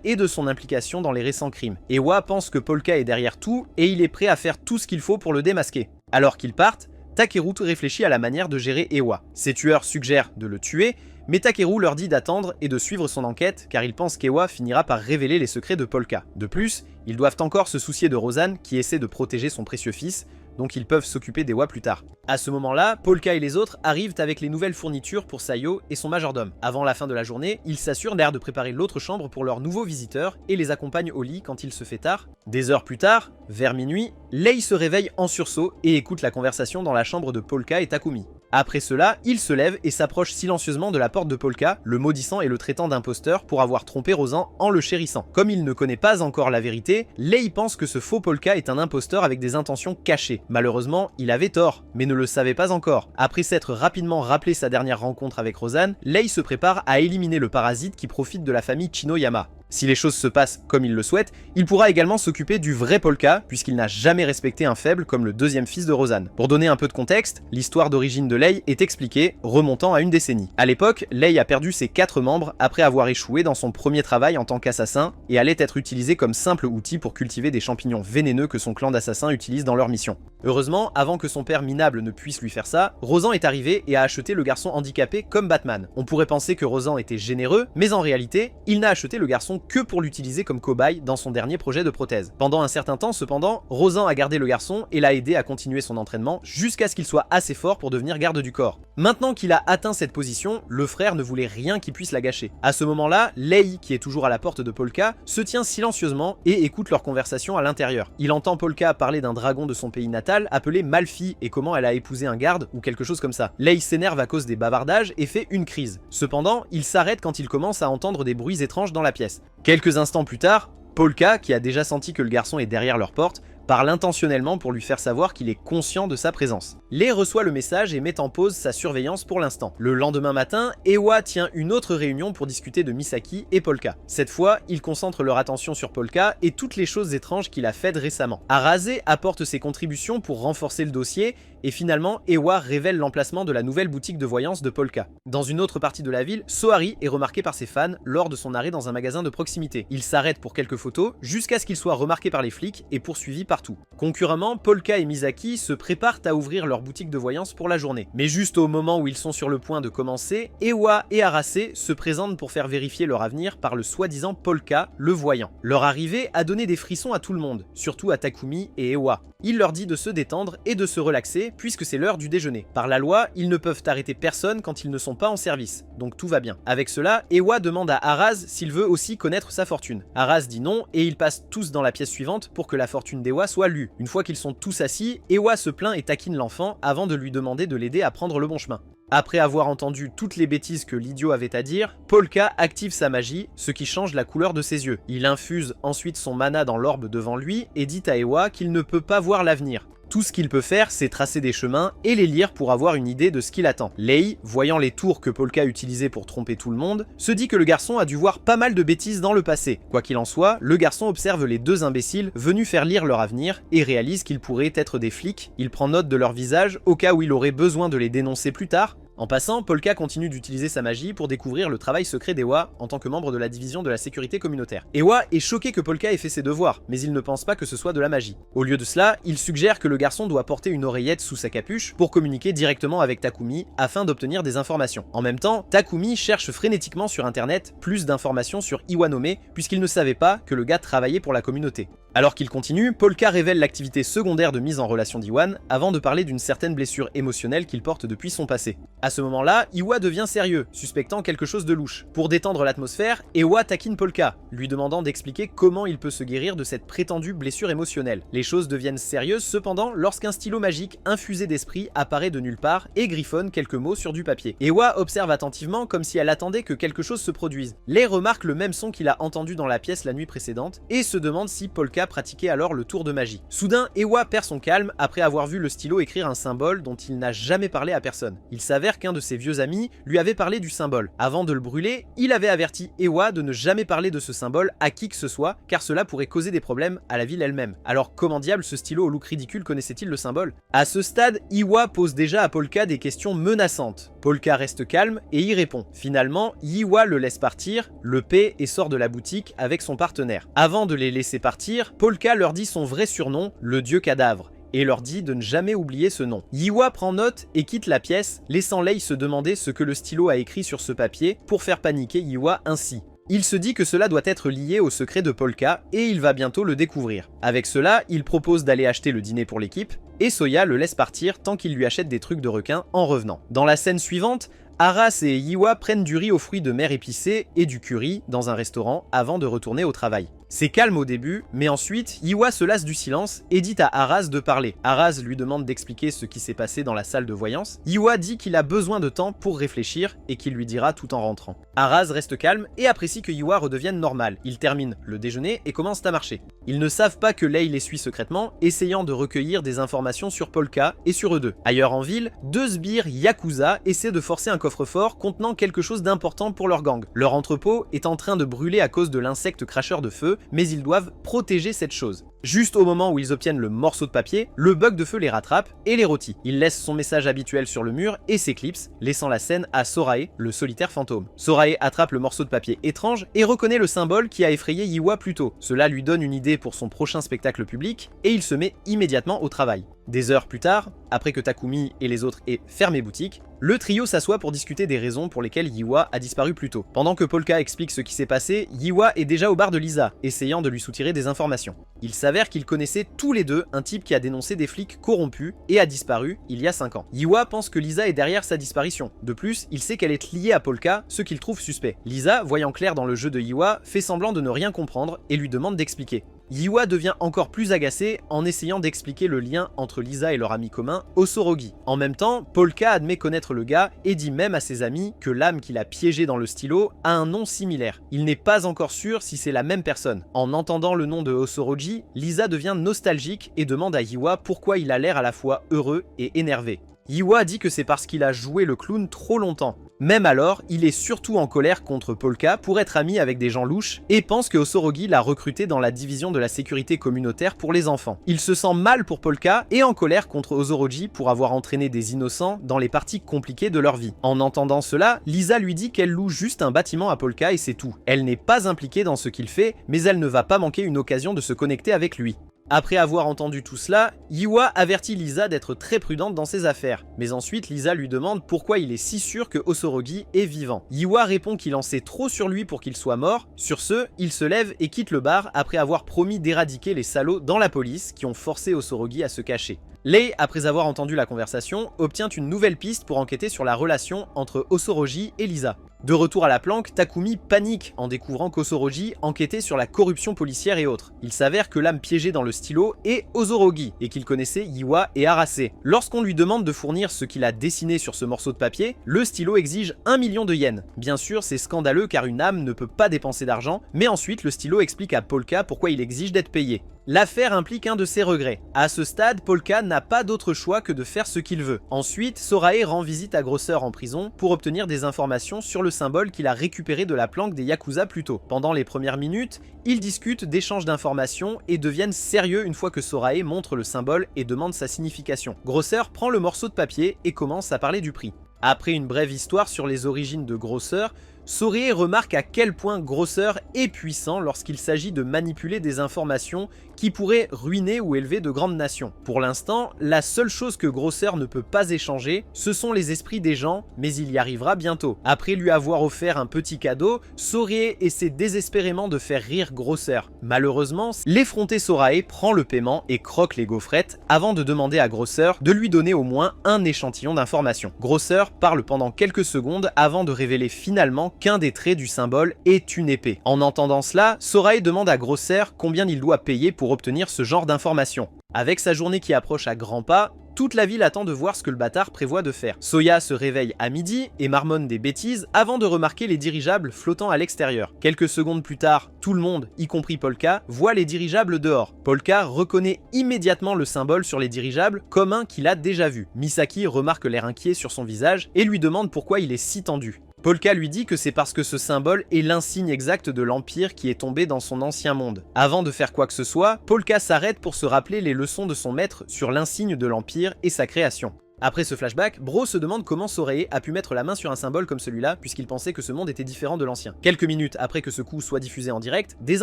et de son implication dans les récents crimes. Ewa pense que Polka est derrière tout, et il est prêt à faire tout ce qu'il faut pour le démasquer. Alors qu'ils partent, Takeru réfléchit à la manière de gérer Ewa. Ses tueurs suggèrent de le tuer, mais Takeru leur dit d'attendre et de suivre son enquête car il pense qu'Ewa finira par révéler les secrets de Polka. De plus, ils doivent encore se soucier de Rosanne qui essaie de protéger son précieux fils, donc ils peuvent s'occuper d'Ewa plus tard. À ce moment-là, Polka et les autres arrivent avec les nouvelles fournitures pour Sayo et son majordome. Avant la fin de la journée, ils s'assurent d'ailleurs de préparer l'autre chambre pour leurs nouveaux visiteurs et les accompagnent au lit quand il se fait tard. Des heures plus tard, vers minuit, Lei se réveille en sursaut et écoute la conversation dans la chambre de Polka et Takumi. Après cela, il se lève et s'approche silencieusement de la porte de Polka, le maudissant et le traitant d'imposteur pour avoir trompé Rosan en le chérissant. Comme il ne connaît pas encore la vérité, Lei pense que ce faux Polka est un imposteur avec des intentions cachées. Malheureusement, il avait tort, mais ne le savait pas encore. Après s'être rapidement rappelé sa dernière rencontre avec Rosanne, Lei se prépare à éliminer le parasite qui profite de la famille Shinoyama. Si les choses se passent comme il le souhaite, il pourra également s'occuper du vrai Polka, puisqu'il n'a jamais respecté un faible comme le deuxième fils de Rosanne. Pour donner un peu de contexte, l'histoire d'origine de Lei est expliquée, remontant à une décennie. À l'époque, Lei a perdu ses 4 membres après avoir échoué dans son premier travail en tant qu'assassin, et allait être utilisé comme simple outil pour cultiver des champignons vénéneux que son clan d'assassins utilise dans leur mission. Heureusement, avant que son père minable ne puisse lui faire ça, Rosan est arrivé et a acheté le garçon handicapé comme Batman. On pourrait penser que Rosan était généreux, mais en réalité, il n'a acheté le garçon que pour l'utiliser comme cobaye dans son dernier projet de prothèse. Pendant un certain temps cependant, Rosan a gardé le garçon et l'a aidé à continuer son entraînement jusqu'à ce qu'il soit assez fort pour devenir garde du corps. Maintenant qu'il a atteint cette position, le frère ne voulait rien qui puisse la gâcher. À ce moment-là, Lei, qui est toujours à la porte de Polka, se tient silencieusement et écoute leur conversation à l'intérieur. Il entend Polka parler d'un dragon de son pays natal appelé Malfi et comment elle a épousé un garde ou quelque chose comme ça. Lei s'énerve à cause des bavardages et fait une crise. Cependant, il s'arrête quand il commence à entendre des bruits étranges dans la pièce. Quelques instants plus tard, Polka, qui a déjà senti que le garçon est derrière leur porte, parle intentionnellement pour lui faire savoir qu'il est conscient de sa présence. Lei reçoit le message et met en pause sa surveillance pour l'instant. Le lendemain matin, Ewa tient une autre réunion pour discuter de Misaki et Polka. Cette fois, ils concentrent leur attention sur Polka et toutes les choses étranges qu'il a faites récemment. Arase apporte ses contributions pour renforcer le dossier et finalement, Ewa révèle l'emplacement de la nouvelle boutique de voyance de Polka. Dans une autre partie de la ville, Sohari est remarqué par ses fans lors de son arrêt dans un magasin de proximité. Il s'arrête pour quelques photos jusqu'à ce qu'il soit remarqué par les flics et poursuivi partout. Concurremment, Polka et Misaki se préparent à ouvrir leur boutique de voyance pour la journée. Mais juste au moment où ils sont sur le point de commencer, Ewa et Arase se présentent pour faire vérifier leur avenir par le soi-disant Polka, le voyant. Leur arrivée a donné des frissons à tout le monde, surtout à Takumi et Ewa. Il leur dit de se détendre et de se relaxer puisque c'est l'heure du déjeuner. Par la loi, ils ne peuvent arrêter personne quand ils ne sont pas en service, donc tout va bien. Avec cela, Ewa demande à Arase s'il veut aussi connaître sa fortune. Arase dit non et ils passent tous dans la pièce suivante pour que la fortune d'Ewa soit lue. Une fois qu'ils sont tous assis, Ewa se plaint et taquine l'enfant avant de lui demander de l'aider à prendre le bon chemin. Après avoir entendu toutes les bêtises que l'idiot avait à dire, Polka active sa magie, ce qui change la couleur de ses yeux. Il infuse ensuite son mana dans l'orbe devant lui et dit à Ewa qu'il ne peut pas voir l'avenir. Tout ce qu'il peut faire, c'est tracer des chemins et les lire pour avoir une idée de ce qu'il attend. Lei, voyant les tours que Polka utilisait pour tromper tout le monde, se dit que le garçon a dû voir pas mal de bêtises dans le passé. Quoi qu'il en soit, le garçon observe les deux imbéciles venus faire lire leur avenir et réalise qu'ils pourraient être des flics. Il prend note de leur visage au cas où il aurait besoin de les dénoncer plus tard. En passant, Polka continue d'utiliser sa magie pour découvrir le travail secret d'Ewa en tant que membre de la division de la sécurité communautaire. Ewa est choqué que Polka ait fait ses devoirs, mais il ne pense pas que ce soit de la magie. Au lieu de cela, il suggère que le garçon doit porter une oreillette sous sa capuche pour communiquer directement avec Takumi afin d'obtenir des informations. En même temps, Takumi cherche frénétiquement sur internet plus d'informations sur Iwanome puisqu'il ne savait pas que le gars travaillait pour la communauté. Alors qu'il continue, Polka révèle l'activité secondaire de mise en relation d'Iwan avant de parler d'une certaine blessure émotionnelle qu'il porte depuis son passé. À ce moment-là, Iwa devient sérieux, suspectant quelque chose de louche. Pour détendre l'atmosphère, Ewa taquine Polka, lui demandant d'expliquer comment il peut se guérir de cette prétendue blessure émotionnelle. Les choses deviennent sérieuses cependant lorsqu'un stylo magique infusé d'esprit apparaît de nulle part et griffonne quelques mots sur du papier. Ewa observe attentivement comme si elle attendait que quelque chose se produise. Lei remarque le même son qu'il a entendu dans la pièce la nuit précédente et se demande si Polka pratiquait alors le tour de magie. Soudain, Ewa perd son calme après avoir vu le stylo écrire un symbole dont il n'a jamais parlé à personne. Il s'avère qu'un de ses vieux amis lui avait parlé du symbole. Avant de le brûler, il avait averti Ewa de ne jamais parler de ce symbole à qui que ce soit, car cela pourrait causer des problèmes à la ville elle-même. Alors comment diable ce stylo au look ridicule connaissait-il le symbole? À ce stade, Ewa pose déjà à Polka des questions menaçantes. Polka reste calme et y répond. Finalement, Ewa le laisse partir, le paie et sort de la boutique avec son partenaire. Avant de les laisser partir, Polka leur dit son vrai surnom, le dieu cadavre, et leur dit de ne jamais oublier ce nom. Ewa prend note et quitte la pièce, laissant Lei se demander ce que le stylo a écrit sur ce papier pour faire paniquer Ewa ainsi. Il se dit que cela doit être lié au secret de Polka et il va bientôt le découvrir. Avec cela, il propose d'aller acheter le dîner pour l'équipe et Soya le laisse partir tant qu'il lui achète des trucs de requin en revenant. Dans la scène suivante, Arase et Ewa prennent du riz aux fruits de mer épicés et du curry dans un restaurant avant de retourner au travail. C'est calme au début, mais ensuite, Ewa se lasse du silence et dit à Arase de parler. Arase lui demande d'expliquer ce qui s'est passé dans la salle de voyance. Ewa dit qu'il a besoin de temps pour réfléchir et qu'il lui dira tout en rentrant. Arase reste calme et apprécie que Ewa redevienne normal. Ils terminent le déjeuner et commencent à marcher. Ils ne savent pas que Lei les suit secrètement, essayant de recueillir des informations sur Polka et sur eux deux. Ailleurs en ville, deux sbires Yakuza essaient de forcer un coffre-fort contenant quelque chose d'important pour leur gang. Leur entrepôt est en train de brûler à cause de l'insecte cracheur de feu, mais ils doivent protéger cette chose. Juste au moment où ils obtiennent le morceau de papier, le bug de feu les rattrape et les rôtit. Il laisse son message habituel sur le mur et s'éclipse, laissant la scène à Sorae, le solitaire fantôme. Sorae attrape le morceau de papier étrange et reconnaît le symbole qui a effrayé Iwa plus tôt. Cela lui donne une idée pour son prochain spectacle public et il se met immédiatement au travail. Des heures plus tard, après que Takumi et les autres aient fermé boutique, le trio s'assoit pour discuter des raisons pour lesquelles Iwa a disparu plus tôt. Pendant que Polka explique ce qui s'est passé, Iwa est déjà au bar de Lisa, essayant de lui soutirer des informations. Il s'avère qu'ils connaissaient tous les deux un type qui a dénoncé des flics corrompus et a disparu il y a 5 ans. Iwa pense que Lisa est derrière sa disparition. De plus, il sait qu'elle est liée à Polka, ce qu'il trouve suspect. Lisa, voyant clair dans le jeu de Iwa, fait semblant de ne rien comprendre et lui demande d'expliquer. Iwa devient encore plus agacé en essayant d'expliquer le lien entre Lisa et leur ami commun, Osorogi. En même temps, Polka admet connaître le gars et dit même à ses amis que l'âme qu'il a piégée dans le stylo a un nom similaire. Il n'est pas encore sûr si c'est la même personne. En entendant le nom de Osorogi, Lisa devient nostalgique et demande à Iwa pourquoi il a l'air à la fois heureux et énervé. Iwa dit que c'est parce qu'il a joué le clown trop longtemps. Même alors, il est surtout en colère contre Polka pour être ami avec des gens louches et pense que Osorogi l'a recruté dans la division de la sécurité communautaire pour les enfants. Il se sent mal pour Polka et en colère contre Osorogi pour avoir entraîné des innocents dans les parties compliquées de leur vie. En entendant cela, Lisa lui dit qu'elle loue juste un bâtiment à Polka et c'est tout. Elle n'est pas impliquée dans ce qu'il fait, mais elle ne va pas manquer une occasion de se connecter avec lui. Après avoir entendu tout cela, Iwa avertit Lisa d'être très prudente dans ses affaires, mais ensuite Lisa lui demande pourquoi il est si sûr que Osorogi est vivant. Iwa répond qu'il en sait trop sur lui pour qu'il soit mort. Sur ce, il se lève et quitte le bar après avoir promis d'éradiquer les salauds dans la police qui ont forcé Osorogi à se cacher. Lei, après avoir entendu la conversation, obtient une nouvelle piste pour enquêter sur la relation entre Osorogi et Lisa. De retour à la planque, Takumi panique en découvrant qu'Osorogi enquêtait sur la corruption policière et autres. Il s'avère que l'âme piégée dans le stylo est Osorogi et qu'il connaissait Iwa et Arase. Lorsqu'on lui demande de fournir ce qu'il a dessiné sur ce morceau de papier, le stylo exige 1 million de yens. Bien sûr, c'est scandaleux car une âme ne peut pas dépenser d'argent, mais ensuite le stylo explique à Polka pourquoi il exige d'être payé. L'affaire implique un de ses regrets. À ce stade, Polka n'a pas d'autre choix que de faire ce qu'il veut. Ensuite, Sorae rend visite à Grosseur en prison pour obtenir des informations sur le symbole qu'il a récupéré de la planque des Yakuza plus tôt. Pendant les premières minutes, ils discutent d'échanges d'informations et deviennent sérieux une fois que Sorae montre le symbole et demande sa signification. Grosseur prend le morceau de papier et commence à parler du prix. Après une brève histoire sur les origines de Grosseur, Sorae remarque à quel point Grosseur est puissant lorsqu'il s'agit de manipuler des informations qui pourraient ruiner ou élever de grandes nations. Pour l'instant, la seule chose que Grosseur ne peut pas échanger, ce sont les esprits des gens, mais il y arrivera bientôt. Après lui avoir offert un petit cadeau, Sorae essaie désespérément de faire rire Grosseur. Malheureusement, l'effronté Sorae prend le paiement et croque les gaufrettes avant de demander à Grosseur de lui donner au moins un échantillon d'informations. Grosseur parle pendant quelques secondes avant de révéler finalement qu'un des traits du symbole est une épée. En entendant cela, Sorae demande à Grosseur combien il doit payer pour obtenir ce genre d'informations. Avec sa journée qui approche à grands pas, toute la ville attend de voir ce que le bâtard prévoit de faire. Soya se réveille à midi et marmonne des bêtises avant de remarquer les dirigeables flottant à l'extérieur. Quelques secondes plus tard, tout le monde, y compris Polka, voit les dirigeables dehors. Polka reconnaît immédiatement le symbole sur les dirigeables comme un qu'il a déjà vu. Misaki remarque l'air inquiet sur son visage et lui demande pourquoi il est si tendu. Polka lui dit que c'est parce que ce symbole est l'insigne exact de l'Empire qui est tombé dans son ancien monde. Avant de faire quoi que ce soit, Polka s'arrête pour se rappeler les leçons de son maître sur l'insigne de l'Empire et sa création. Après ce flashback, Bro se demande comment Sorae a pu mettre la main sur un symbole comme celui-là puisqu'il pensait que ce monde était différent de l'ancien. Quelques minutes après que ce coup soit diffusé en direct, des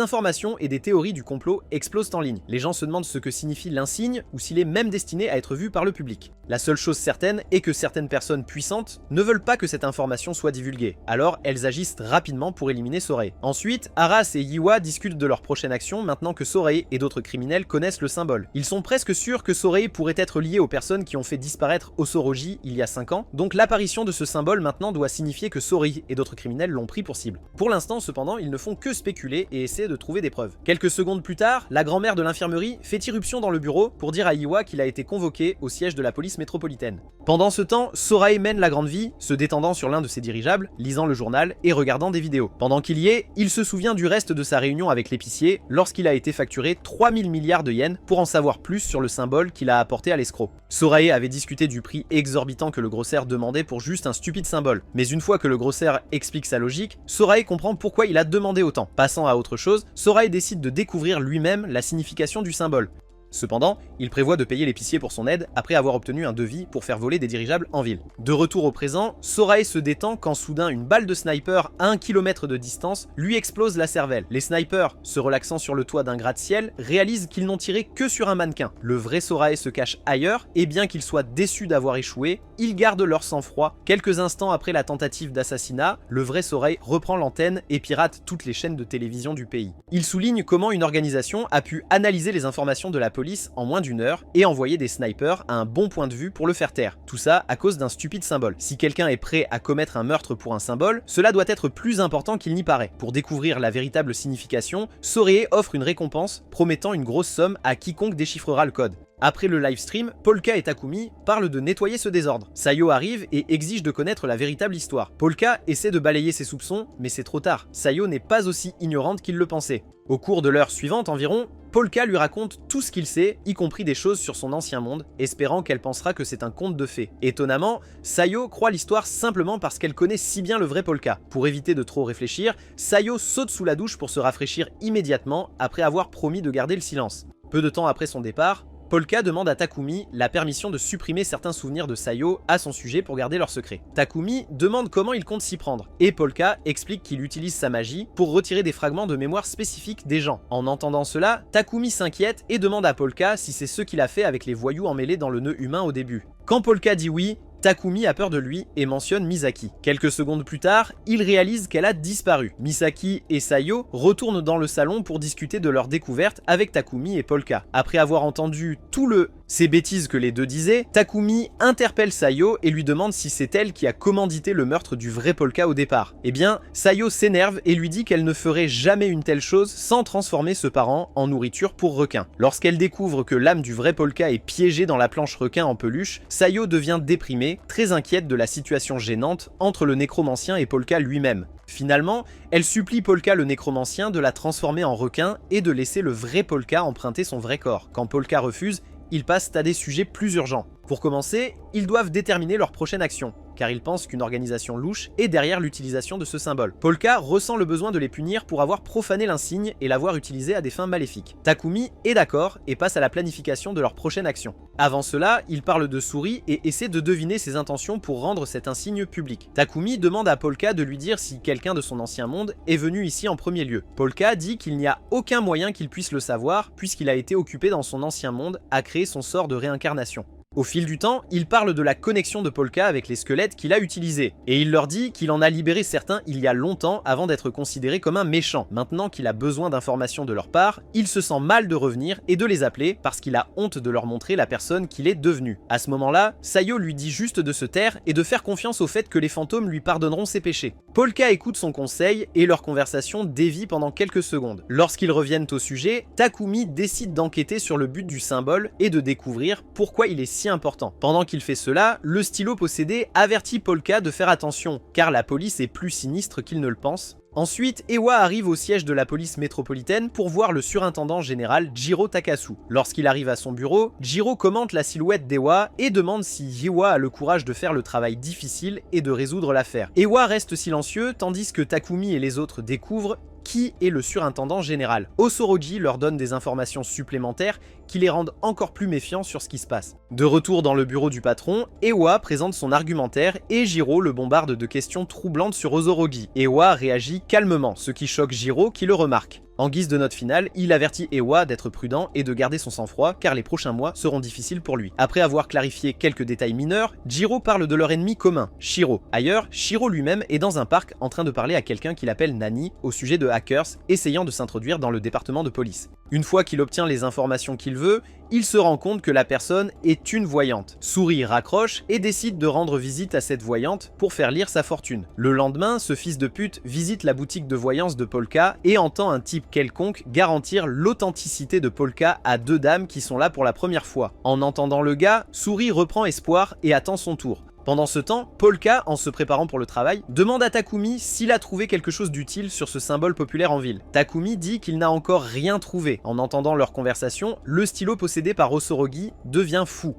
informations et des théories du complot explosent en ligne. Les gens se demandent ce que signifie l'insigne ou s'il est même destiné à être vu par le public. La seule chose certaine est que certaines personnes puissantes ne veulent pas que cette information soit divulguée, alors elles agissent rapidement pour éliminer Sorae. Ensuite, Arase et Iwa discutent de leur prochaine action maintenant que Sorae et d'autres criminels connaissent le symbole. Ils sont presque sûrs que Sorae pourrait être lié aux personnes qui ont fait disparaître Osorogi il y a 5 ans, donc l'apparition de ce symbole maintenant doit signifier que Sorae et d'autres criminels l'ont pris pour cible. Pour l'instant cependant, ils ne font que spéculer et essayer de trouver des preuves. Quelques secondes plus tard, la grand-mère de l'infirmerie fait irruption dans le bureau pour dire à Iwa qu'il a été convoqué au siège de la police métropolitaine. Pendant ce temps, Sorae mène la grande vie, se détendant sur l'un de ses dirigeables, lisant le journal et regardant des vidéos. Pendant qu'il y est, il se souvient du reste de sa réunion avec l'épicier lorsqu'il a été facturé 3000 milliards de yens pour en savoir plus sur le symbole qu'il a apporté à l'escroc. Sorae avait discuté du du prix exorbitant que le grossaire demandait pour juste un stupide symbole. Mais une fois que le grossaire explique sa logique, Sorae comprend pourquoi il a demandé autant. Passant à autre chose, Sorae décide de découvrir lui-même la signification du symbole. Cependant, il prévoit de payer l'épicier pour son aide après avoir obtenu un devis pour faire voler des dirigeables en ville. De retour au présent, Sorae se détend quand soudain une balle de sniper à 1 km de distance lui explose la cervelle. Les snipers, se relaxant sur le toit d'un gratte-ciel, réalisent qu'ils n'ont tiré que sur un mannequin. Le vrai Sorae se cache ailleurs et bien qu'ils soient déçus d'avoir échoué, ils gardent leur sang-froid. Quelques instants après la tentative d'assassinat, le vrai Sorae reprend l'antenne et pirate toutes les chaînes de télévision du pays. Il souligne comment une organisation a pu analyser les informations de la police en moins d'1 heure et envoyer des snipers à un bon point de vue pour le faire taire. Tout ça à cause d'un stupide symbole. Si quelqu'un est prêt à commettre un meurtre pour un symbole, cela doit être plus important qu'il n'y paraît. Pour découvrir la véritable signification, Sorae offre une récompense promettant une grosse somme à quiconque déchiffrera le code. Après le livestream, Polka et Takumi parlent de nettoyer ce désordre. Sayo arrive et exige de connaître la véritable histoire. Polka essaie de balayer ses soupçons, mais c'est trop tard. Sayo n'est pas aussi ignorante qu'il le pensait. Au cours de l'heure suivante environ, Polka lui raconte tout ce qu'il sait, y compris des choses sur son ancien monde, espérant qu'elle pensera que c'est un conte de fées. Étonnamment, Sayo croit l'histoire simplement parce qu'elle connaît si bien le vrai Polka. Pour éviter de trop réfléchir, Sayo saute sous la douche pour se rafraîchir immédiatement après avoir promis de garder le silence. Peu de temps après son départ, Polka demande à Takumi la permission de supprimer certains souvenirs de Sayo à son sujet pour garder leur secret. Takumi demande comment il compte s'y prendre, et Polka explique qu'il utilise sa magie pour retirer des fragments de mémoire spécifiques des gens. En entendant cela, Takumi s'inquiète et demande à Polka si c'est ce qu'il a fait avec les voyous emmêlés dans le nœud humain au début. Quand Polka dit oui, Takumi a peur de lui et mentionne Misaki. Quelques secondes plus tard, il réalise qu'elle a disparu. Misaki et Sayo retournent dans le salon pour discuter de leur découverte avec Takumi et Polka. Après avoir entendu ces bêtises que les deux disaient, Takumi interpelle Sayo et lui demande si c'est elle qui a commandité le meurtre du vrai Polka au départ. Eh bien, Sayo s'énerve et lui dit qu'elle ne ferait jamais une telle chose sans transformer ce parent en nourriture pour requin. Lorsqu'elle découvre que l'âme du vrai Polka est piégée dans la planche requin en peluche, Sayo devient déprimée, très inquiète de la situation gênante entre le nécromancien et Polka lui-même. Finalement, elle supplie Polka le nécromancien de la transformer en requin et de laisser le vrai Polka emprunter son vrai corps. Quand Polka refuse, ils passent à des sujets plus urgents. Pour commencer, ils doivent déterminer leur prochaine action, car ils pensent qu'une organisation louche est derrière l'utilisation de ce symbole. Polka ressent le besoin de les punir pour avoir profané l'insigne et l'avoir utilisé à des fins maléfiques. Takumi est d'accord et passe à la planification de leur prochaine action. Avant cela, il parle de Suri et essaie de deviner ses intentions pour rendre cet insigne public. Takumi demande à Polka de lui dire si quelqu'un de son ancien monde est venu ici en premier lieu. Polka dit qu'il n'y a aucun moyen qu'il puisse le savoir puisqu'il a été occupé dans son ancien monde à créer son sort de réincarnation. Au fil du temps, il parle de la connexion de Polka avec les squelettes qu'il a utilisés, et il leur dit qu'il en a libéré certains il y a longtemps avant d'être considéré comme un méchant. Maintenant qu'il a besoin d'informations de leur part, il se sent mal de revenir et de les appeler parce qu'il a honte de leur montrer la personne qu'il est devenu. À ce moment-là, Sayo lui dit juste de se taire et de faire confiance au fait que les fantômes lui pardonneront ses péchés. Polka écoute son conseil et leur conversation dévie pendant quelques secondes. Lorsqu'ils reviennent au sujet, Takumi décide d'enquêter sur le but du symbole et de découvrir pourquoi il est si important. Pendant qu'il fait cela, le stylo possédé avertit Polka de faire attention, car la police est plus sinistre qu'il ne le pense. Ensuite, Ewa arrive au siège de la police métropolitaine pour voir le surintendant général Jiro Takasu. Lorsqu'il arrive à son bureau, Jiro commente la silhouette d'Ewa et demande si Ewa a le courage de faire le travail difficile et de résoudre l'affaire. Ewa reste silencieux tandis que Takumi et les autres découvrent qui est le surintendant général. Osoroji leur donne des informations supplémentaires qui les rendent encore plus méfiants sur ce qui se passe. De retour dans le bureau du patron, Ewa présente son argumentaire et Jiro le bombarde de questions troublantes sur Osoroji. Ewa réagit calmement, ce qui choque Jiro qui le remarque. En guise de note finale, il avertit Ewa d'être prudent et de garder son sang-froid car les prochains mois seront difficiles pour lui. Après avoir clarifié quelques détails mineurs, Jiro parle de leur ennemi commun, Shiro. Ailleurs, Shiro lui-même est dans un parc en train de parler à quelqu'un qu'il appelle Nani au sujet de hackers essayant de s'introduire dans le département de police. Une fois qu'il obtient les informations qu'il veut, il se rend compte que la personne est une voyante. Suri raccroche et décide de rendre visite à cette voyante pour faire lire sa fortune. Le lendemain, ce fils de pute visite la boutique de voyance de Polka et entend un type quelconque garantir l'authenticité de Polka à deux dames qui sont là pour la première fois. En entendant le gars, Suri reprend espoir et attend son tour. Pendant ce temps, Polka, en se préparant pour le travail, demande à Takumi s'il a trouvé quelque chose d'utile sur ce symbole populaire en ville. Takumi dit qu'il n'a encore rien trouvé. En entendant leur conversation, le stylo possédé par Osorogi devient fou.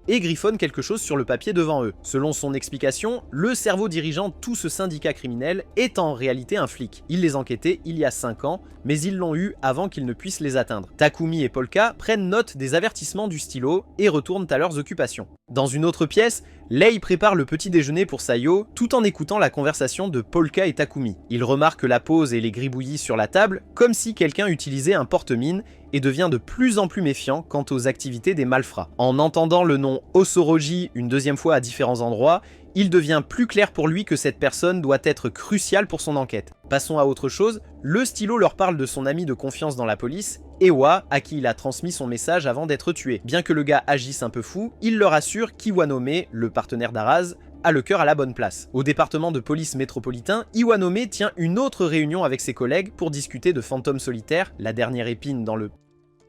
et griffonne quelque chose sur le papier devant eux. Selon son explication, le cerveau dirigeant tout ce syndicat criminel est en réalité un flic. Il les enquêtait il y a 5 ans, mais ils l'ont eu avant qu'ils ne puissent les atteindre. Takumi et Polka prennent note des avertissements du stylo et retournent à leurs occupations. Dans une autre pièce, Lei prépare le petit déjeuner pour Sayo tout en écoutant la conversation de Polka et Takumi. Il remarque la pose et les gribouillis sur la table comme si quelqu'un utilisait un porte-mine et devient de plus en plus méfiant quant aux activités des malfrats. En entendant le nom Osoroji une deuxième fois à différents endroits, il devient plus clair pour lui que cette personne doit être cruciale pour son enquête. Passons à autre chose, le stylo leur parle de son ami de confiance dans la police, Ewa, à qui il a transmis son message avant d'être tué. Bien que le gars agisse un peu fou, il leur assure qu'Iwanome, le partenaire d'Araz, a le cœur à la bonne place. Au département de police métropolitain, Iwanome tient une autre réunion avec ses collègues pour discuter de Fantôme Solitaire, la dernière épine dans le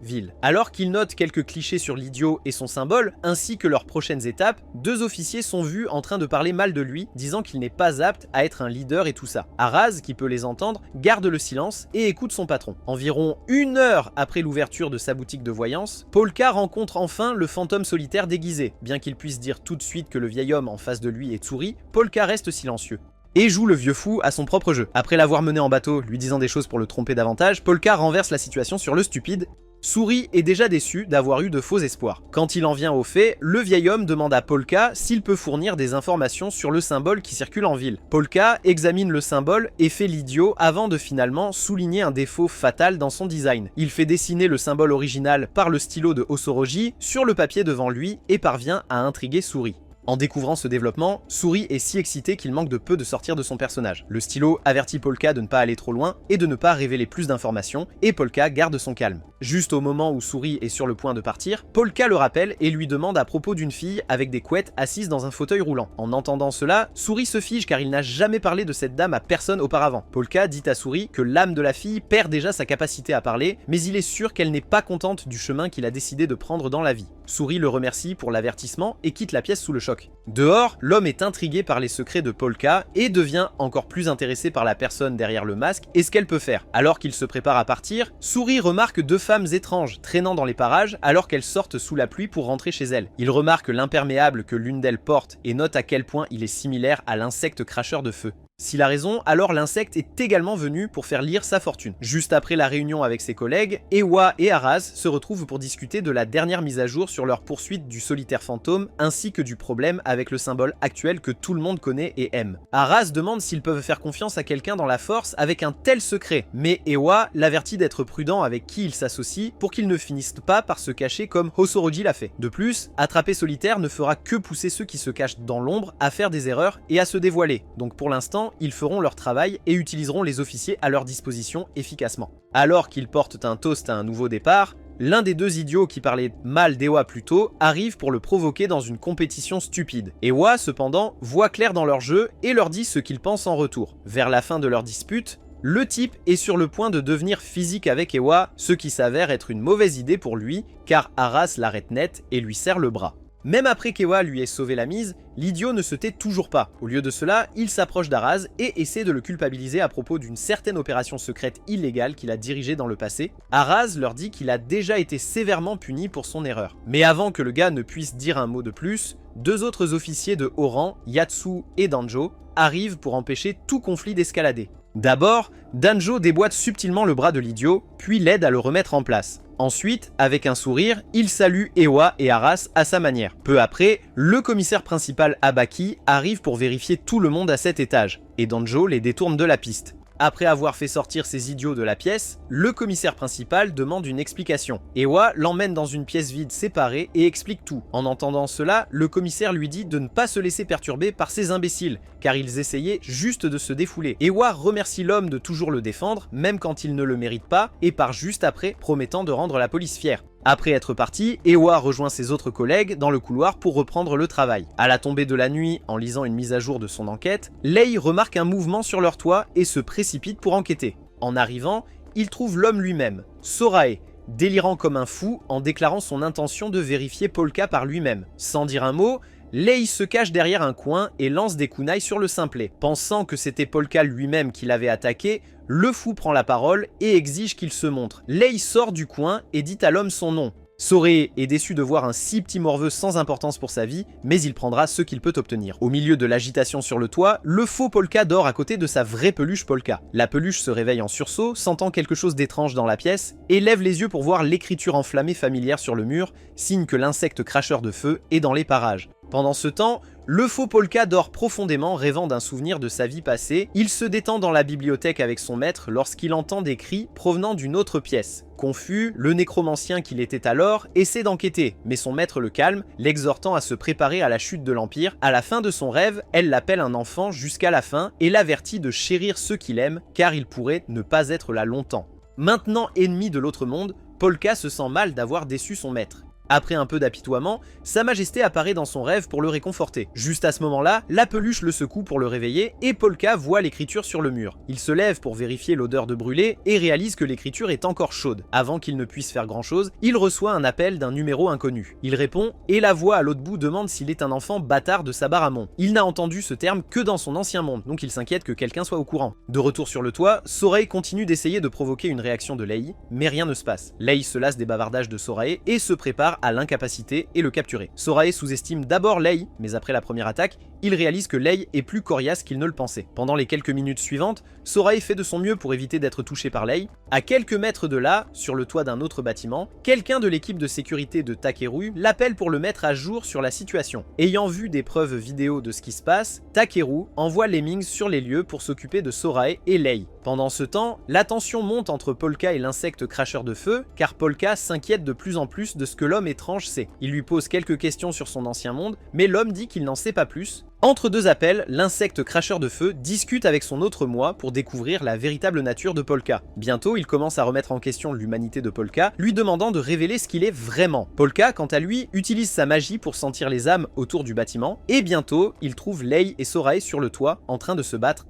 ville. Alors qu'ils notent quelques clichés sur l'idiot et son symbole, ainsi que leurs prochaines étapes, 2 officiers sont vus en train de parler mal de lui, disant qu'il n'est pas apte à être un leader et tout ça. Araz, qui peut les entendre, garde le silence et écoute son patron. Environ 1 heure après l'ouverture de sa boutique de voyance, Polka rencontre enfin le fantôme solitaire déguisé. Bien qu'il puisse dire tout de suite que le vieil homme en face de lui est Tsuri, Polka reste silencieux et joue le vieux fou à son propre jeu. Après l'avoir mené en bateau, lui disant des choses pour le tromper davantage, Polka renverse la situation sur le stupide. Tsuri est déjà déçu d'avoir eu de faux espoirs. Quand il en vient au fait, le vieil homme demande à Polka s'il peut fournir des informations sur le symbole qui circule en ville. Polka examine le symbole et fait l'idiot avant de finalement souligner un défaut fatal dans son design. Il fait dessiner le symbole original par le stylo de Osoroji sur le papier devant lui et parvient à intriguer Tsuri. En découvrant ce développement, Tsuri est si excité qu'il manque de peu de sortir de son personnage. Le stylo avertit Polka de ne pas aller trop loin et de ne pas révéler plus d'informations, et Polka garde son calme. Juste au moment où Tsuri est sur le point de partir, Polka le rappelle et lui demande à propos d'une fille avec des couettes assise dans un fauteuil roulant. En entendant cela, Tsuri se fige car il n'a jamais parlé de cette dame à personne auparavant. Polka dit à Tsuri que l'âme de la fille perd déjà sa capacité à parler, mais il est sûr qu'elle n'est pas contente du chemin qu'il a décidé de prendre dans la vie. Tsuri le remercie pour l'avertissement et quitte la pièce sous le choc. Dehors, l'homme est intrigué par les secrets de Polka et devient encore plus intéressé par la personne derrière le masque et ce qu'elle peut faire. Alors qu'il se prépare à partir, Tsuri remarque 2 femmes étranges traînant dans les parages alors qu'elles sortent sous la pluie pour rentrer chez elles. Il remarque l'imperméable que l'une d'elles porte et note à quel point il est similaire à l'insecte cracheur de feu. S'il a raison, alors l'insecte est également venu pour faire lire sa fortune. Juste après la réunion avec ses collègues, Ewa et Araz se retrouvent pour discuter de la dernière mise à jour sur leur poursuite du solitaire fantôme, ainsi que du problème avec le symbole actuel que tout le monde connaît et aime. Araz demande s'ils peuvent faire confiance à quelqu'un dans la force avec un tel secret, mais Ewa l'avertit d'être prudent avec qui il s'associe pour qu'ils ne finissent pas par se cacher comme Osoroji l'a fait. De plus, attraper solitaire ne fera que pousser ceux qui se cachent dans l'ombre à faire des erreurs et à se dévoiler. Donc pour l'instant, ils feront leur travail et utiliseront les officiers à leur disposition efficacement. Alors qu'ils portent un toast à un nouveau départ, l'un des 2 idiots qui parlait mal d'Ewa plus tôt arrive pour le provoquer dans une compétition stupide. Ewa, cependant, voit clair dans leur jeu et leur dit ce qu'il pense en retour. Vers la fin de leur dispute, le type est sur le point de devenir physique avec Ewa, ce qui s'avère être une mauvaise idée pour lui, car Aras l'arrête net et lui serre le bras. Même après qu'Ewa lui ait sauvé la mise, l'idiot ne se tait toujours pas. Au lieu de cela, il s'approche d'Araz et essaie de le culpabiliser à propos d'une certaine opération secrète illégale qu'il a dirigée dans le passé. Araz leur dit qu'il a déjà été sévèrement puni pour son erreur. Mais avant que le gars ne puisse dire un mot de plus, 2 autres officiers de haut rang, Yatsu et Danjo, arrivent pour empêcher tout conflit d'escalader. D'abord, Danjo déboîte subtilement le bras de l'idiot, puis l'aide à le remettre en place. Ensuite, avec un sourire, il salue Ewa et Aras à sa manière. Peu après, le commissaire principal Abaki arrive pour vérifier tout le monde à cet étage, et Danjo les détourne de la piste. Après avoir fait sortir ces idiots de la pièce, le commissaire principal demande une explication. Ewa l'emmène dans une pièce vide séparée et explique tout. En entendant cela, le commissaire lui dit de ne pas se laisser perturber par ces imbéciles, car ils essayaient juste de se défouler. Ewa remercie l'homme de toujours le défendre, même quand il ne le mérite pas, et part juste après, promettant de rendre la police fière. Après être parti, Ewa rejoint ses autres collègues dans le couloir pour reprendre le travail. À la tombée de la nuit, en lisant une mise à jour de son enquête, Lei remarque un mouvement sur leur toit et se précipite pour enquêter. En arrivant, il trouve l'homme lui-même, Sorae, délirant comme un fou en déclarant son intention de vérifier Polka par lui-même. Sans dire un mot, Lei se cache derrière un coin et lance des kunai sur le simplet. Pensant que c'était Polka lui-même qui l'avait attaqué, le fou prend la parole et exige qu'il se montre. Lei sort du coin et dit à l'homme son nom, Sorey est déçu de voir un si petit morveux sans importance pour sa vie, mais il prendra ce qu'il peut obtenir. Au milieu de l'agitation sur le toit, le faux Polka dort à côté de sa vraie peluche Polka. La peluche se réveille en sursaut, sentant quelque chose d'étrange dans la pièce, et lève les yeux pour voir l'écriture enflammée familière sur le mur, signe que l'insecte cracheur de feu est dans les parages. Pendant ce temps, le faux Polka dort profondément, rêvant d'un souvenir de sa vie passée. Il se détend dans la bibliothèque avec son maître lorsqu'il entend des cris provenant d'une autre pièce. Confus, le nécromancien qu'il était alors essaie d'enquêter, mais son maître le calme, l'exhortant à se préparer à la chute de l'Empire. À la fin de son rêve, elle l'appelle un enfant jusqu'à la fin et l'avertit de chérir ceux qu'il aime, car il pourrait ne pas être là longtemps. Maintenant ennemi de l'autre monde, Polka se sent mal d'avoir déçu son maître. Après un peu d'apitoiement, Sa Majesté apparaît dans son rêve pour le réconforter. Juste à ce moment-là, la peluche le secoue pour le réveiller et Polka voit l'écriture sur le mur. Il se lève pour vérifier l'odeur de brûlé et réalise que l'écriture est encore chaude. Avant qu'il ne puisse faire grand-chose, il reçoit un appel d'un numéro inconnu. Il répond et la voix à l'autre bout demande s'il est un enfant bâtard de Sabaramon. Il n'a entendu ce terme que dans son ancien monde, donc il s'inquiète que quelqu'un soit au courant. De retour sur le toit, Sorey continue d'essayer de provoquer une réaction de Lei, mais rien ne se passe. Lei se lasse des bavardages de Sorey et se prépare à l'incapaciter et le capturer. Sorey sous-estime d'abord Lei, mais après la première attaque, il réalise que Lei est plus coriace qu'il ne le pensait. Pendant les quelques minutes suivantes, Sorey fait de son mieux pour éviter d'être touché par Lei. À quelques mètres de là, sur le toit d'un autre bâtiment, quelqu'un de l'équipe de sécurité de Takeru l'appelle pour le mettre à jour sur la situation. Ayant vu des preuves vidéo de ce qui se passe, Takeru envoie Lemmings sur les lieux pour s'occuper de Sorey et Lei. Pendant ce temps, la tension monte entre Polka et l'insecte cracheur de feu, car Polka s'inquiète de plus en plus de ce que l'homme étrange sait. Il lui pose quelques questions sur son ancien monde, mais l'homme dit qu'il n'en sait pas plus. Entre deux appels, l'insecte cracheur de feu discute avec son autre moi pour découvrir la véritable nature de Polka. Bientôt, il commence à remettre en question l'humanité de Polka, lui demandant de révéler ce qu'il est vraiment. Polka, quant à lui, utilise sa magie pour sentir les âmes autour du bâtiment, et bientôt, il trouve Lei et Sorey sur le toit, en train de se battre.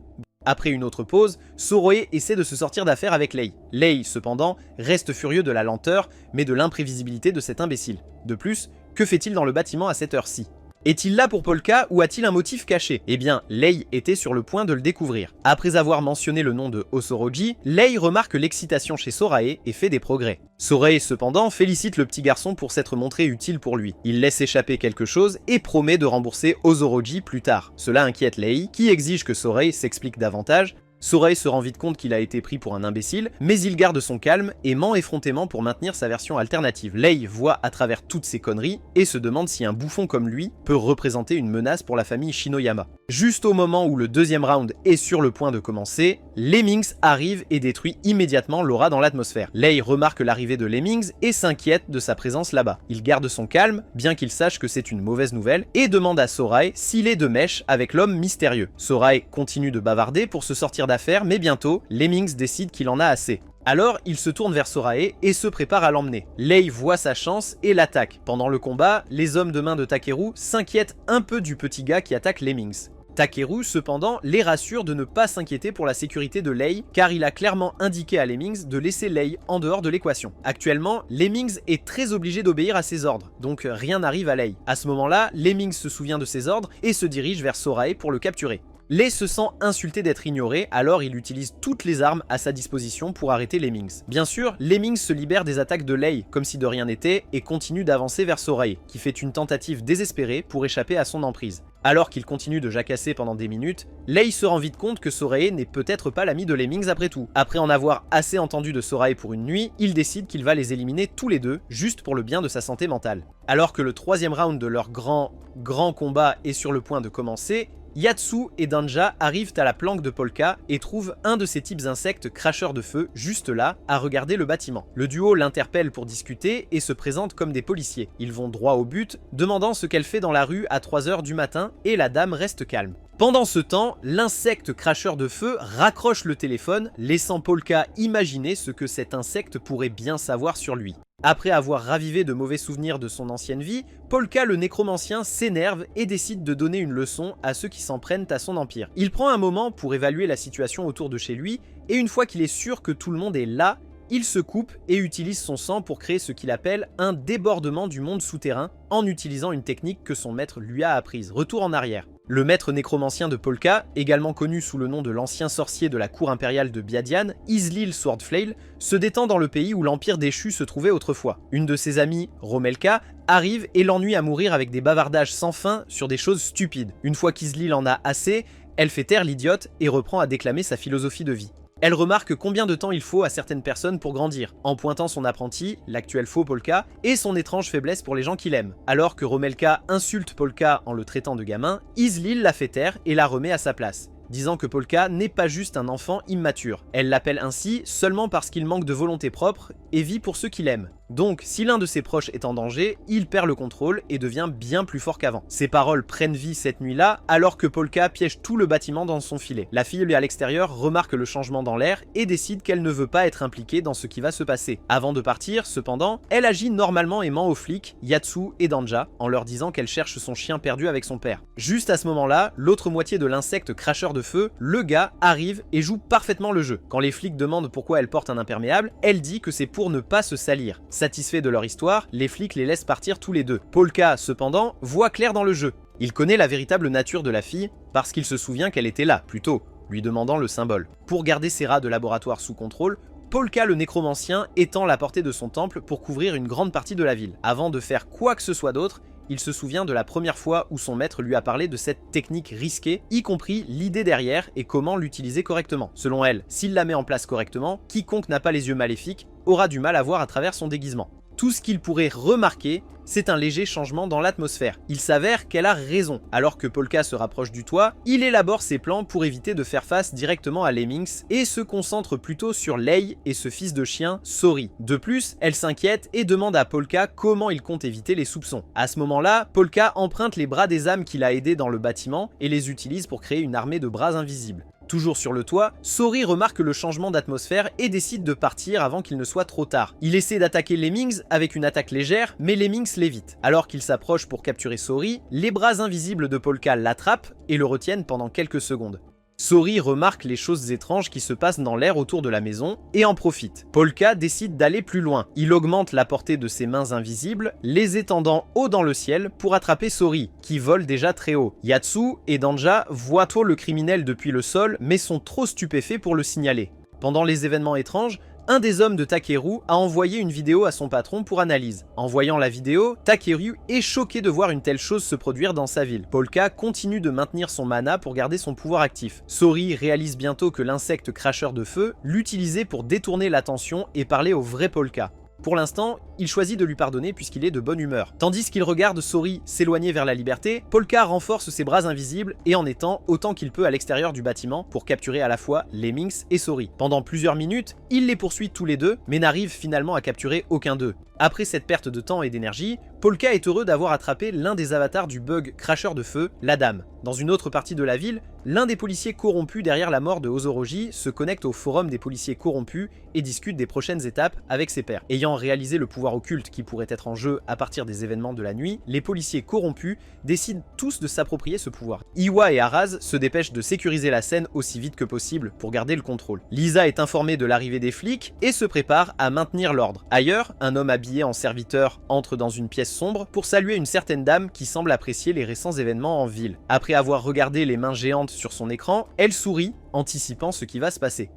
Après une autre pause, Sorey essaie de se sortir d'affaire avec Lei. Lei, cependant, reste furieux de la lenteur, mais de l'imprévisibilité de cet imbécile. De plus, que fait-il dans le bâtiment à cette heure-ci ? Est-il là pour Polka ou a-t-il un motif caché? Eh bien, Lei était sur le point de le découvrir. Après avoir mentionné le nom de Osoroji, Lei remarque l'excitation chez Sorey et fait des progrès. Sorey, cependant, félicite le petit garçon pour s'être montré utile pour lui. Il laisse échapper quelque chose et promet de rembourser Osoroji plus tard. Cela inquiète Lei, qui exige que Sorey s'explique davantage. Sorey se rend vite compte qu'il a été pris pour un imbécile, mais il garde son calme et ment effrontément pour maintenir sa version alternative. Lei voit à travers toutes ces conneries et se demande si un bouffon comme lui peut représenter une menace pour la famille Shinoyama. Juste au moment où le deuxième round est sur le point de commencer, Lemmings arrive et détruit immédiatement l'aura dans l'atmosphère. Lei remarque l'arrivée de Lemmings et s'inquiète de sa présence là-bas. Il garde son calme, bien qu'il sache que c'est une mauvaise nouvelle, et demande à Sorey s'il est de mèche avec l'homme mystérieux. Sorey continue de bavarder pour se sortir d'affaire, mais bientôt, Lemmings décide qu'il en a assez. Alors, il se tourne vers Sorey et se prépare à l'emmener. Lei voit sa chance et l'attaque. Pendant le combat, les hommes de main de Takeru s'inquiètent un peu du petit gars qui attaque Lemmings. Takeru, cependant, les rassure de ne pas s'inquiéter pour la sécurité de Lei, car il a clairement indiqué à Lemmings de laisser Lei en dehors de l'équation. Actuellement, Lemmings est très obligé d'obéir à ses ordres, donc rien n'arrive à Lei. À ce moment-là, Lemmings se souvient de ses ordres et se dirige vers Sorey pour le capturer. Lei se sent insulté d'être ignoré, alors il utilise toutes les armes à sa disposition pour arrêter Lemmings. Bien sûr, Lemmings se libère des attaques de Lei, comme si de rien n'était, et continue d'avancer vers Sorey, qui fait une tentative désespérée pour échapper à son emprise. Alors qu'il continue de jacasser pendant des minutes, Lei se rend vite compte que Sorey n'est peut-être pas l'ami de Lemmings après tout. Après en avoir assez entendu de Sorey pour une nuit, il décide qu'il va les éliminer tous les deux, juste pour le bien de sa santé mentale. Alors que le troisième round de leur grand combat est sur le point de commencer, Yatsu et Danja arrivent à la planque de Polka et trouvent un de ces types insectes cracheurs de feu juste là, à regarder le bâtiment. Le duo l'interpelle pour discuter et se présente comme des policiers. Ils vont droit au but, demandant ce qu'elle fait dans la rue à 3 h du matin et la dame reste calme. Pendant ce temps, l'insecte cracheur de feu raccroche le téléphone, laissant Polka imaginer ce que cet insecte pourrait bien savoir sur lui. Après avoir ravivé de mauvais souvenirs de son ancienne vie, Polka le nécromancien s'énerve et décide de donner une leçon à ceux qui s'en prennent à son empire. Il prend un moment pour évaluer la situation autour de chez lui, et une fois qu'il est sûr que tout le monde est là, il se coupe et utilise son sang pour créer ce qu'il appelle un débordement du monde souterrain en utilisant une technique que son maître lui a apprise. Retour en arrière. Le maître nécromancien de Polka, également connu sous le nom de l'ancien sorcier de la cour impériale de Biadian, Islil Swordflail, se détend dans le pays où l'Empire déchu se trouvait autrefois. Une de ses amies, Romelka, arrive et l'ennuie à mourir avec des bavardages sans fin sur des choses stupides. Une fois qu'Islil en a assez, elle fait taire l'idiote et reprend à déclamer sa philosophie de vie. Elle remarque combien de temps il faut à certaines personnes pour grandir, en pointant son apprenti, l'actuel faux Polka, et son étrange faiblesse pour les gens qu'il aime. Alors que Romelka insulte Polka en le traitant de gamin, Islil la fait taire et la remet à sa place, disant que Polka n'est pas juste un enfant immature. Elle l'appelle ainsi seulement parce qu'il manque de volonté propre et vit pour ceux qu'il aime. Donc, si l'un de ses proches est en danger, il perd le contrôle et devient bien plus fort qu'avant. Ses paroles prennent vie cette nuit-là, alors que Polka piège tout le bâtiment dans son filet. La fille, à l'extérieur, remarque le changement dans l'air et décide qu'elle ne veut pas être impliquée dans ce qui va se passer. Avant de partir, cependant, elle agit normalement et ment aux flics, Yatsu et Danja, en leur disant qu'elle cherche son chien perdu avec son père. Juste à ce moment-là, l'autre moitié de l'insecte cracheur de feu, le gars, arrive et joue parfaitement le jeu. Quand les flics demandent pourquoi elle porte un imperméable, elle dit que c'est pour ne pas se salir. Satisfaits de leur histoire, les flics les laissent partir tous les deux. Polka, cependant, voit clair dans le jeu. Il connaît la véritable nature de la fille, parce qu'il se souvient qu'elle était là, plus tôt, lui demandant le symbole. Pour garder ses rats de laboratoire sous contrôle, Polka le nécromancien étend la portée de son temple pour couvrir une grande partie de la ville. Avant de faire quoi que ce soit d'autre, il se souvient de la première fois où son maître lui a parlé de cette technique risquée, y compris l'idée derrière et comment l'utiliser correctement. Selon elle, s'il la met en place correctement, quiconque n'a pas les yeux maléfiques aura du mal à voir à travers son déguisement. Tout ce qu'il pourrait remarquer, c'est un léger changement dans l'atmosphère. Il s'avère qu'elle a raison. Alors que Polka se rapproche du toit, il élabore ses plans pour éviter de faire face directement à Lemmings et se concentre plutôt sur Lei et ce fils de chien, Sori. De plus, elle s'inquiète et demande à Polka comment il compte éviter les soupçons. À ce moment-là, Polka emprunte les bras des âmes qu'il a aidés dans le bâtiment et les utilise pour créer une armée de bras invisibles. Toujours sur le toit, Sori remarque le changement d'atmosphère et décide de partir avant qu'il ne soit trop tard. Il essaie d'attaquer Lemmings avec une attaque légère, mais Lemmings l'évite. Alors qu'il s'approche pour capturer Sori, les bras invisibles de Polka l'attrapent et le retiennent pendant quelques secondes. Sori remarque les choses étranges qui se passent dans l'air autour de la maison et en profite. Polka décide d'aller plus loin. Il augmente la portée de ses mains invisibles, les étendant haut dans le ciel pour attraper Sori, qui vole déjà très haut. Yatsu et Danja voient tôt le criminel depuis le sol, mais sont trop stupéfaits pour le signaler. Pendant les événements étranges, un des hommes de Takeru a envoyé une vidéo à son patron pour analyse. En voyant la vidéo, Takeru est choqué de voir une telle chose se produire dans sa ville. Polka continue de maintenir son mana pour garder son pouvoir actif. Sori réalise bientôt que l'insecte cracheur de feu l'utilisait pour détourner l'attention et parler au vrai Polka. Pour l'instant, il choisit de lui pardonner puisqu'il est de bonne humeur. Tandis qu'il regarde Sori s'éloigner vers la liberté, Polka renforce ses bras invisibles et en étend autant qu'il peut à l'extérieur du bâtiment pour capturer à la fois Lemmings et Sori. Pendant plusieurs minutes, il les poursuit tous les deux, mais n'arrive finalement à capturer aucun d'eux. Après cette perte de temps et d'énergie, Polka est heureux d'avoir attrapé l'un des avatars du bug cracheur de feu, la dame. Dans une autre partie de la ville, l'un des policiers corrompus derrière la mort de Ozoroji se connecte au forum des policiers corrompus et discute des prochaines étapes avec ses pairs. Ayant réalisé le pouvoir occulte qui pourrait être en jeu à partir des événements de la nuit, les policiers corrompus décident tous de s'approprier ce pouvoir. Iwa et Araz se dépêchent de sécuriser la scène aussi vite que possible pour garder le contrôle. Lisa est informée de l'arrivée des flics et se prépare à maintenir l'ordre. Ailleurs, un homme habillé en serviteur entre dans une pièce sombre pour saluer une certaine dame qui semble apprécier les récents événements en ville. Après avoir regardé les mains géantes sur son écran, elle sourit, anticipant ce qui va se passer.